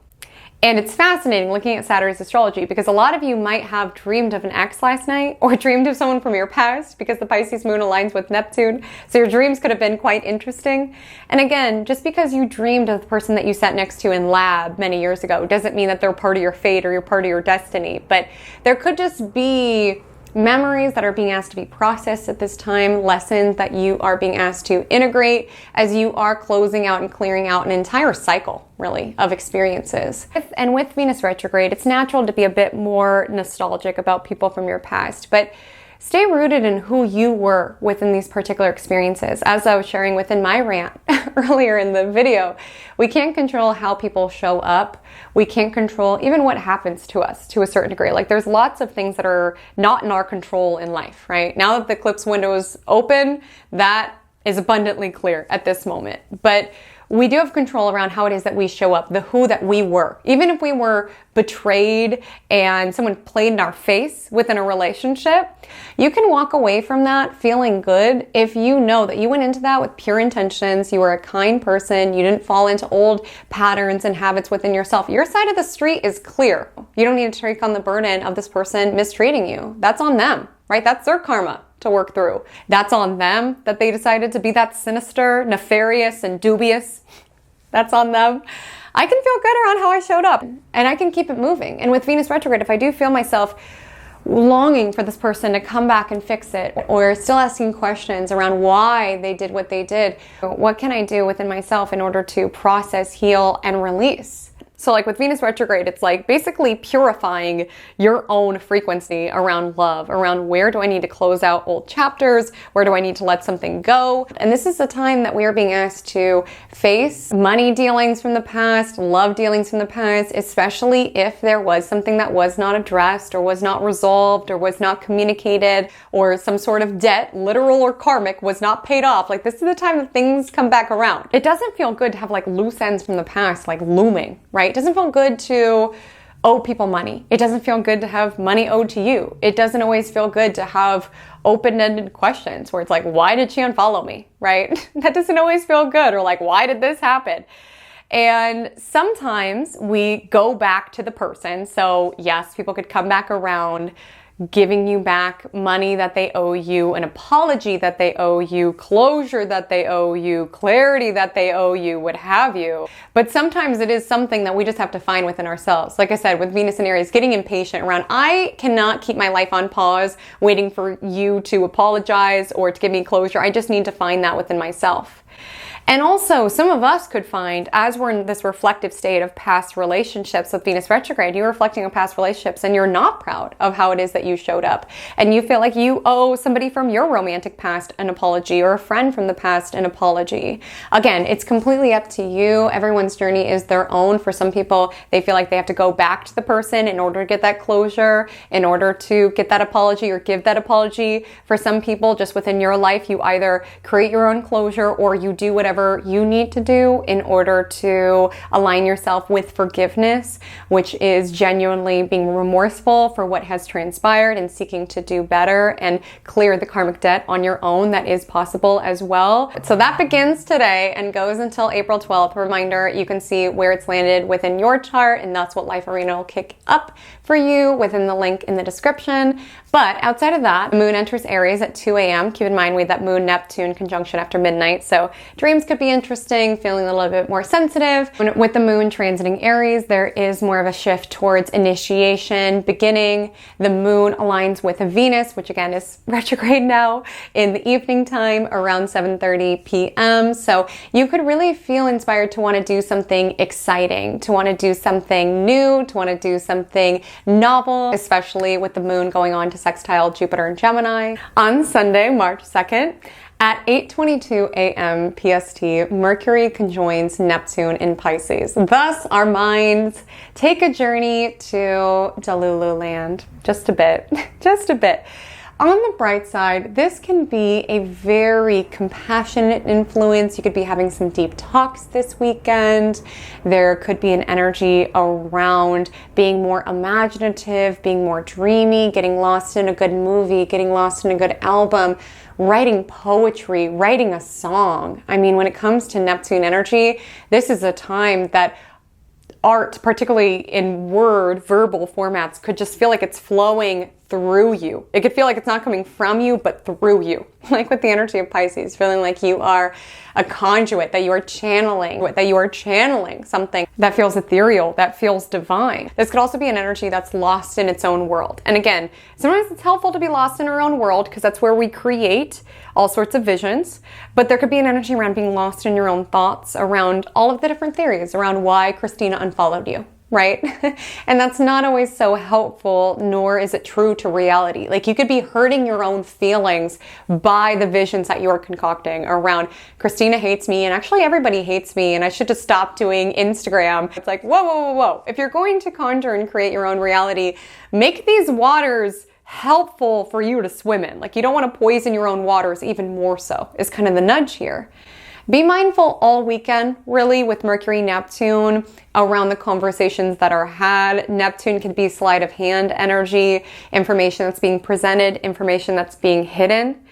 And it's fascinating looking at Saturn's astrology because a lot of you might have dreamed of an ex last night or dreamed of someone from your past because the Pisces moon aligns with Neptune. So your dreams could have been quite interesting. And again, just because you dreamed of the person that you sat next to in lab many years ago doesn't mean that they're part of your fate or you're part of your destiny. But there could just be memories that are being asked to be processed at this time, lessons that you are being asked to integrate as you are closing out and clearing out an entire cycle, really, of experiences. And with Venus retrograde, it's natural to be a bit more nostalgic about people from your past, but stay rooted in who you were within these particular experiences. As I was sharing within my rant earlier in the video, we can't control how people show up. We can't control even what happens to us to a certain degree. Like, there's lots of things that are not in our control in life, right? Now that the eclipse window is open, that is abundantly clear at this moment. But we do have control around how it is that we show up, the who that we were. Even if we were betrayed and someone played in our face within a relationship, you can walk away from that feeling good if you know that you went into that with pure intentions, you were a kind person, you didn't fall into old patterns and habits within yourself. Your side of the street is clear. You don't need to take on the burden of this person mistreating you. That's on them, right? That's their karma to work through. That's on them that they decided to be that sinister, nefarious, and dubious. That's on them. I can feel good around how I showed up and I can keep it moving. And with Venus retrograde, if I do feel myself longing for this person to come back and fix it or still asking questions around why they did what they did, what can I do within myself in order to process, heal, and release? So like with Venus retrograde, it's like basically purifying your own frequency around love, around where do I need to close out old chapters? Where do I need to let something go? And this is the time that we are being asked to face money dealings from the past, love dealings from the past, especially if there was something that was not addressed or was not resolved or was not communicated or some sort of debt, literal or karmic, was not paid off. Like, this is the time that things come back around. It doesn't feel good to have like loose ends from the past, like looming, right? It doesn't feel good to owe people money. It doesn't feel good to have money owed to you. It doesn't always feel good to have open-ended questions where it's like, why did she unfollow me, right? That doesn't always feel good. Or like, why did this happen? And sometimes we go back to the person. So yes, people could come back around, giving you back money that they owe you, an apology that they owe you, closure that they owe you, clarity that they owe you, what have you. But sometimes it is something that we just have to find within ourselves. Like I said, with Venus and Aries, getting impatient around, I cannot keep my life on pause waiting for you to apologize or to give me closure. I just need to find that within myself. And also, some of us could find, as we're in this reflective state of past relationships with Venus retrograde, you're reflecting on past relationships and you're not proud of how it is that you showed up. And you feel like you owe somebody from your romantic past an apology or a friend from the past an apology. Again, it's completely up to you. Everyone's journey is their own. For some people, they feel like they have to go back to the person in order to get that closure, in order to get that apology or give that apology. For some people, just within your life, you either create your own closure or you do whatever you need to do in order to align yourself with forgiveness, which is genuinely being remorseful for what has transpired and seeking to do better and clear the karmic debt on your own. That is possible as well. So that begins today and goes until April 12th. Reminder, you can see where it's landed within your chart, and that's what Life Arena will kick up for you within the link in the description. But outside of that, Moon enters Aries at 2 a.m. Keep in mind we had that Moon Neptune conjunction after midnight, so dreams could be interesting, feeling a little bit more sensitive. With the moon transiting Aries, there is more of a shift towards initiation, beginning. The moon aligns with Venus, which again is retrograde now in the evening time around 7:30 p.m. So you could really feel inspired to want to do something exciting, to want to do something new, to want to do something novel, especially with the moon going on to sextile Jupiter and Gemini. On Sunday, March 2nd, at 8:22 a.m. PST, Mercury conjoins Neptune in Pisces. Thus, our minds take a journey to Delulu land. Just a bit, just a bit. On the bright side, this can be a very compassionate influence. You could be having some deep talks this weekend. There could be an energy around being more imaginative, being more dreamy, getting lost in a good movie, getting lost in a good album, writing poetry, writing a song. I mean, when it comes to Neptune energy, this is a time that art, particularly in verbal formats, could just feel like it's flowing through you. It could feel like it's not coming from you, but through you. Like with the energy of Pisces, feeling like you are a conduit, that you are channeling something that feels ethereal, that feels divine. This could also be an energy that's lost in its own world. And again, sometimes it's helpful to be lost in our own world because that's where we create all sorts of visions. But there could be an energy around being lost in your own thoughts, around all of the different theories around why Christina unfollowed you. Right? And that's not always so helpful, nor is it true to reality. Like you could be hurting your own feelings by the visions that you're concocting around Christina hates me and actually everybody hates me and I should just stop doing Instagram. It's like, whoa, whoa, whoa, whoa. If you're going to conjure and create your own reality, make these waters helpful for you to swim in. Like you don't want to poison your own waters even more so, is kind of the nudge here. Be mindful all weekend, really, with Mercury, Neptune, around the conversations that are had. Neptune can be sleight of hand energy, information that's being presented, information that's being hidden.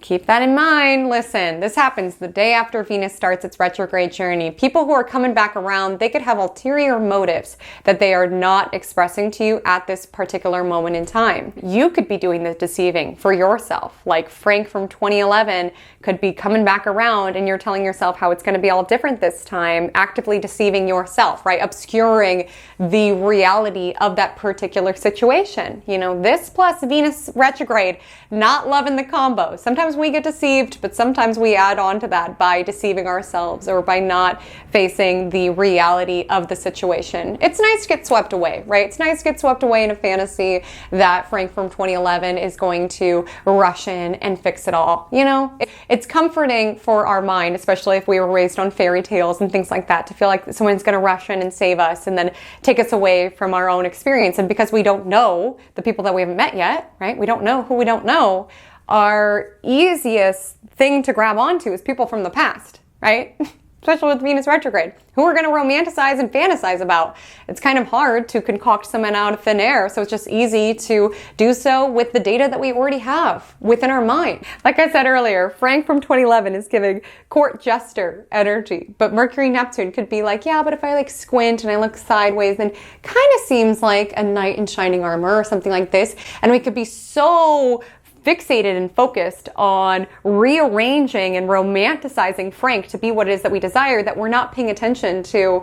Keep that in mind. Listen, this happens the day after Venus starts its retrograde journey. People who are coming back around, they could have ulterior motives that they are not expressing to you at this particular moment in time. You could be doing the deceiving for yourself. Like Frank from 2011 could be coming back around and you're telling yourself how it's going to be all different this time, actively deceiving yourself, right? Obscuring the reality of that particular situation. You know, this plus Venus retrograde, not loving the combo. Sometimes we get deceived, but sometimes we add on to that by deceiving ourselves or by not facing the reality of the situation. It's nice to get swept away, right? It's nice to get swept away in a fantasy that Frank from 2011 is going to rush in and fix it all. You know, it's comforting for our mind, especially if we were raised on fairy tales and things like that, to feel like someone's going to rush in and save us and then take us away from our own experience. And because we don't know the people that we haven't met yet, right? We don't know who we don't know. Our easiest thing to grab onto is people from the past, right? Especially with Venus retrograde, who we're going to romanticize and fantasize about. It's kind of hard to concoct someone out of thin air, so it's just easy to do so with the data that we already have within our mind. Like I said earlier, Frank from 2011 is giving court jester energy, but Mercury Neptune could be like, yeah, but if I like squint and I look sideways, then kind of seems like a knight in shining armor or something like this, and we could be so fixated and focused on rearranging and romanticizing Frank to be what it is that we desire, that we're not paying attention to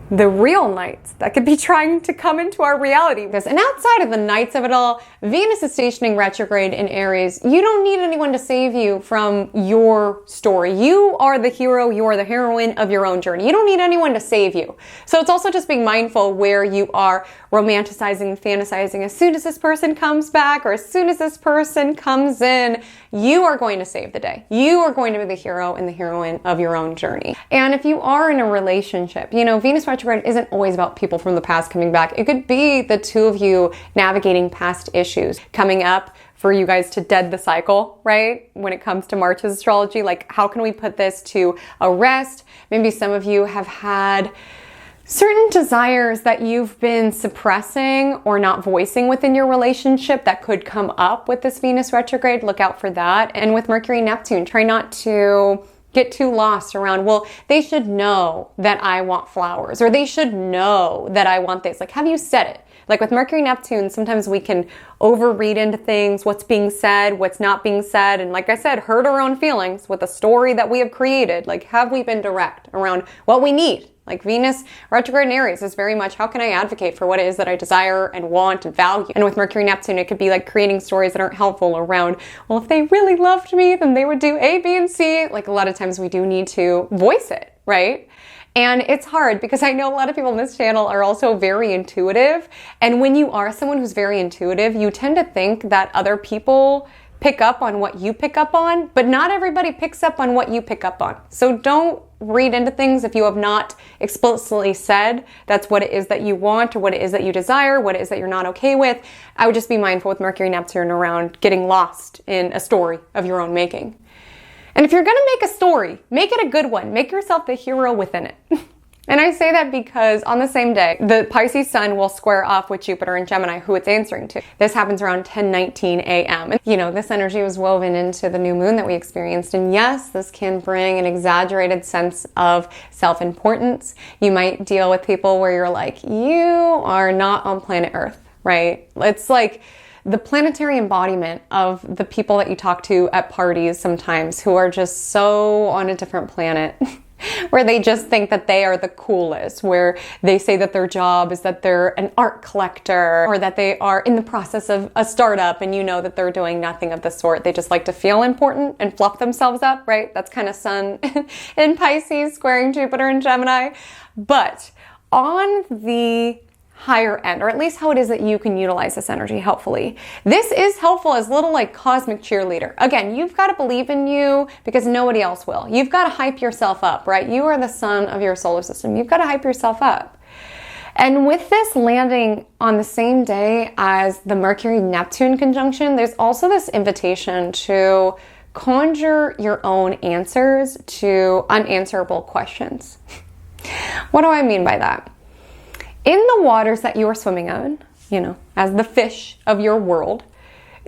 the real knights that could be trying to come into our reality. And outside of the knights of it all, Venus is stationing retrograde in Aries. You don't need anyone to save you from your story. You are the hero, you are the heroine of your own journey. You don't need anyone to save you. So it's also just being mindful where you are romanticizing and fantasizing. As soon as this person comes back or as soon as this person comes in, you are going to save the day. You are going to be the hero and the heroine of your own journey. And if you are in a relationship, you know, Venus retrograde isn't always about people from the past coming back. It could be the two of you navigating past issues, coming up for you guys to dead the cycle, right? When it comes to March's astrology, like how can we put this to a rest? Maybe some of you have had certain desires that you've been suppressing or not voicing within your relationship that could come up with this Venus retrograde. Look out for that. And with Mercury Neptune, try not to get too lost around, well, they should know that I want flowers or they should know that I want this. Like, have you said it? Like with Mercury, Neptune, sometimes we can overread into things, what's being said, what's not being said. And like I said, hurt our own feelings with the story that we have created. Like, have we been direct around what we need? Like Venus retrograde in Aries is very much, how can I advocate for what it is that I desire and want and value? And with Mercury, Neptune, it could be like creating stories that aren't helpful around, well, if they really loved me, then they would do A, B, and C. Like a lot of times we do need to voice it, right? And it's hard because I know a lot of people on this channel are also very intuitive. And when you are someone who's very intuitive, you tend to think that other people pick up on what you pick up on, but not everybody picks up on what you pick up on. So don't read into things if you have not explicitly said that's what it is that you want or what it is that you desire, what it is that you're not okay with. I would just be mindful with Mercury, Neptune around getting lost in a story of your own making. And if you're going to make a story, make it a good one. Make yourself the hero within it. And I say that because on the same day, the Pisces sun will square off with Jupiter and Gemini, who it's answering to. This happens around 10:19 a.m. And, you know, this energy was woven into the new moon that we experienced. And yes, this can bring an exaggerated sense of self-importance. You might deal with people where you're like, you are not on planet Earth, right? It's like the planetary embodiment of the people that you talk to at parties sometimes who are just so on a different planet. Where they just think that they are the coolest, where they say that their job is that they're an art collector or that they are in the process of a startup and you know that they're doing nothing of the sort. They just like to feel important and fluff themselves up, right? That's kind of Sun in Pisces squaring Jupiter and Gemini. But on the higher end, or at least how it is that you can utilize this energy helpfully. This is helpful as little like cosmic cheerleader. Again, you've got to believe in you because nobody else will. You've got to hype yourself up, right? You are the sun of your solar system. You've got to hype yourself up. And with this landing on the same day as the Mercury-Neptune conjunction, there's also this invitation to conjure your own answers to unanswerable questions. What do I mean by that? In the waters that you are swimming in, you know, as the fish of your world,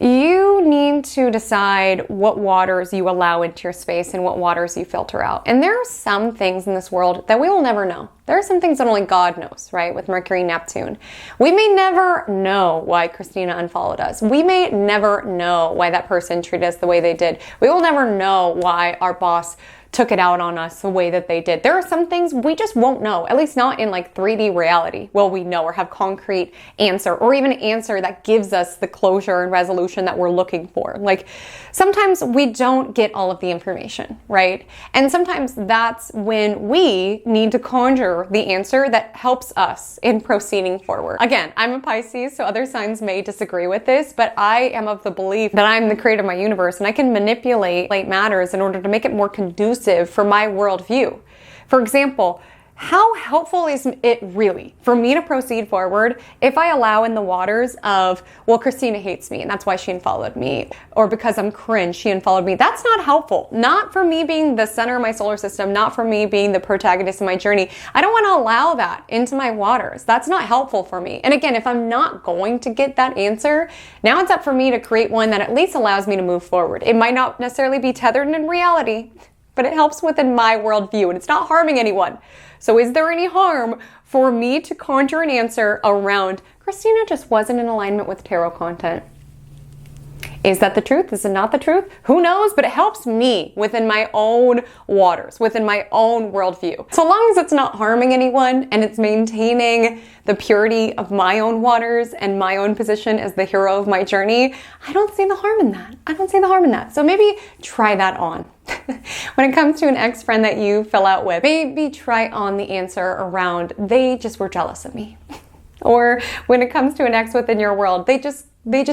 you need to decide what waters you allow into your space and what waters you filter out. And there are some things in this world that we will never know. There are some things that only God knows, right? With Mercury, Neptune. We may never know why Christina unfollowed us. We may never know why that person treated us the way they did. We will never know why our boss took it out on us the way that they did. There are some things we just won't know, at least not in like 3D reality. Will we know or have concrete answer or even an answer that gives us the closure and resolution that we're looking for. Like sometimes we don't get all of the information, right? And sometimes that's when we need to conjure the answer that helps us in proceeding forward. Again, I'm a Pisces, so other signs may disagree with this, but I am of the belief that I'm the creator of my universe and I can manipulate matters in order to make it more conducive for my worldview. For example, how helpful is it really for me to proceed forward if I allow in the waters of, well, Christina hates me and that's why she unfollowed me, or because I'm cringe, she unfollowed me? That's not helpful. Not for me being the center of my solar system, not for me being the protagonist of my journey. I don't want to allow that into my waters. That's not helpful for me. And again, if I'm not going to get that answer, now it's up for me to create one that at least allows me to move forward. It might not necessarily be tethered in reality, but it helps within my worldview and it's not harming anyone. So is there any harm for me to conjure an answer around Christina just wasn't in alignment with tarot content? Is that the truth? Is it not the truth? Who knows? But it helps me within my own waters, within my own worldview. So long as it's not harming anyone and it's maintaining the purity of my own waters and my own position as the hero of my journey, I don't see the harm in that. I don't see the harm in that. So maybe try that on. When it comes to an ex-friend that you fell out with, maybe try on the answer around, they just were jealous of me. Or when it comes to an ex within your world, they just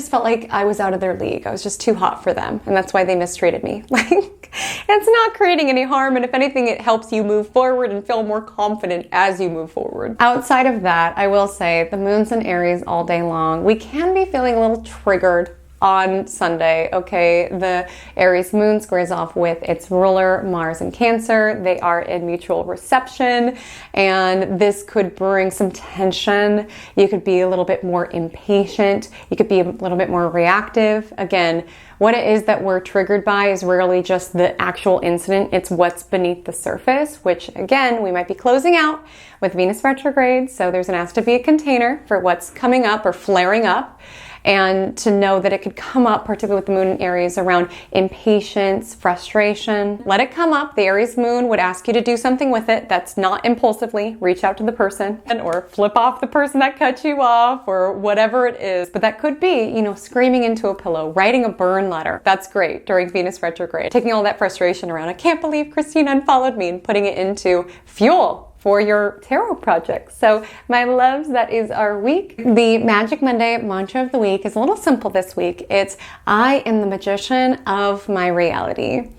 felt like I was out of their league. I was just too hot for them. And that's why they mistreated me. Like, it's not creating any harm. And if anything, it helps you move forward and feel more confident as you move forward. Outside of that, I will say the moon's in Aries all day long. We can be feeling a little triggered on Sunday, okay? The Aries moon squares off with its ruler, Mars in Cancer. They are in mutual reception, and this could bring some tension. You could be a little bit more impatient. You could be a little bit more reactive. Again, what it is that we're triggered by is rarely just the actual incident. It's what's beneath the surface, which again, we might be closing out with Venus retrograde. So there's an asked to be a container for what's coming up or flaring up. And to know that it could come up, particularly with the moon in Aries, around impatience, frustration. Let it come up. The Aries moon would ask you to do something with it that's not impulsively. Reach out to the person or flip off the person that cut you off or whatever it is. But that could be, you know, screaming into a pillow, writing a burn letter. That's great during Venus retrograde. Taking all that frustration around, I can't believe Christine unfollowed me, and putting it into fuel for your tarot project. So my loves, that is our week. The Magic Monday mantra of the week is a little simple this week. It's, I am the magician of my reality.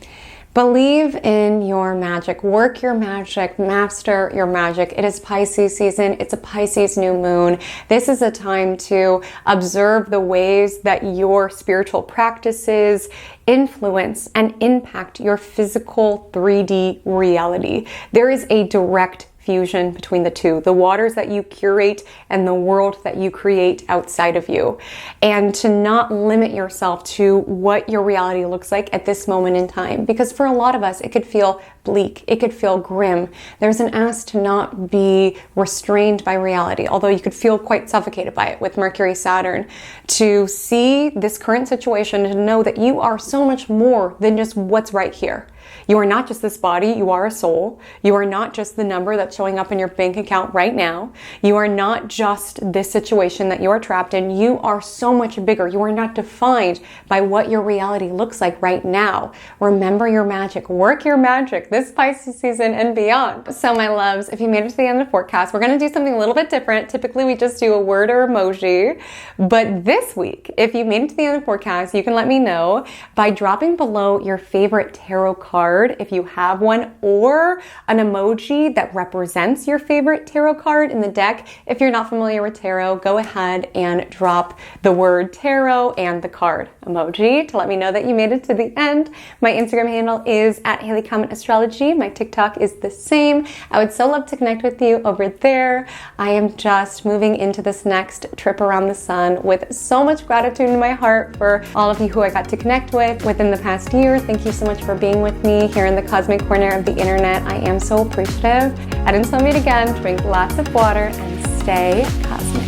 Believe in your magic, work your magic, master your magic. It is Pisces season. It's a Pisces new moon. This is a time to observe the ways that your spiritual practices influence and impact your physical 3D reality. There is a direct fusion between the two, the waters that you curate and the world that you create outside of you. And to not limit yourself to what your reality looks like at this moment in time. Because for a lot of us, it could feel bleak, it could feel grim. There's an ask to not be restrained by reality, although you could feel quite suffocated by it with Mercury, Saturn. To see this current situation, to know that you are so much more than just what's right here. You are not just this body, you are a soul. You are not just the number that's showing up in your bank account right now. You are not just this situation that you are trapped in. You are so much bigger. You are not defined by what your reality looks like right now. Remember your magic. Work your magic this Pisces season and beyond. So my loves, if you made it to the end of the forecast, we're going to do something a little bit different. Typically, we just do a word or emoji. But this week, if you made it to the end of the forecast, you can let me know by dropping below your favorite tarot card, if you have one, or an emoji that represents your favorite tarot card in the deck. If you're not familiar with tarot, go ahead and drop the word tarot and the card emoji to let me know that you made it to the end. My Instagram handle is at Haley Comet Astrology. My TikTok is the same. I would so love to connect with you over there. I am just moving into this next trip around the sun with so much gratitude in my heart for all of you who I got to connect with within the past year. Thank you so much for being with me here in the cosmic corner of the internet. I am so appreciative. And until we meet again, drink lots of water and stay cosmic.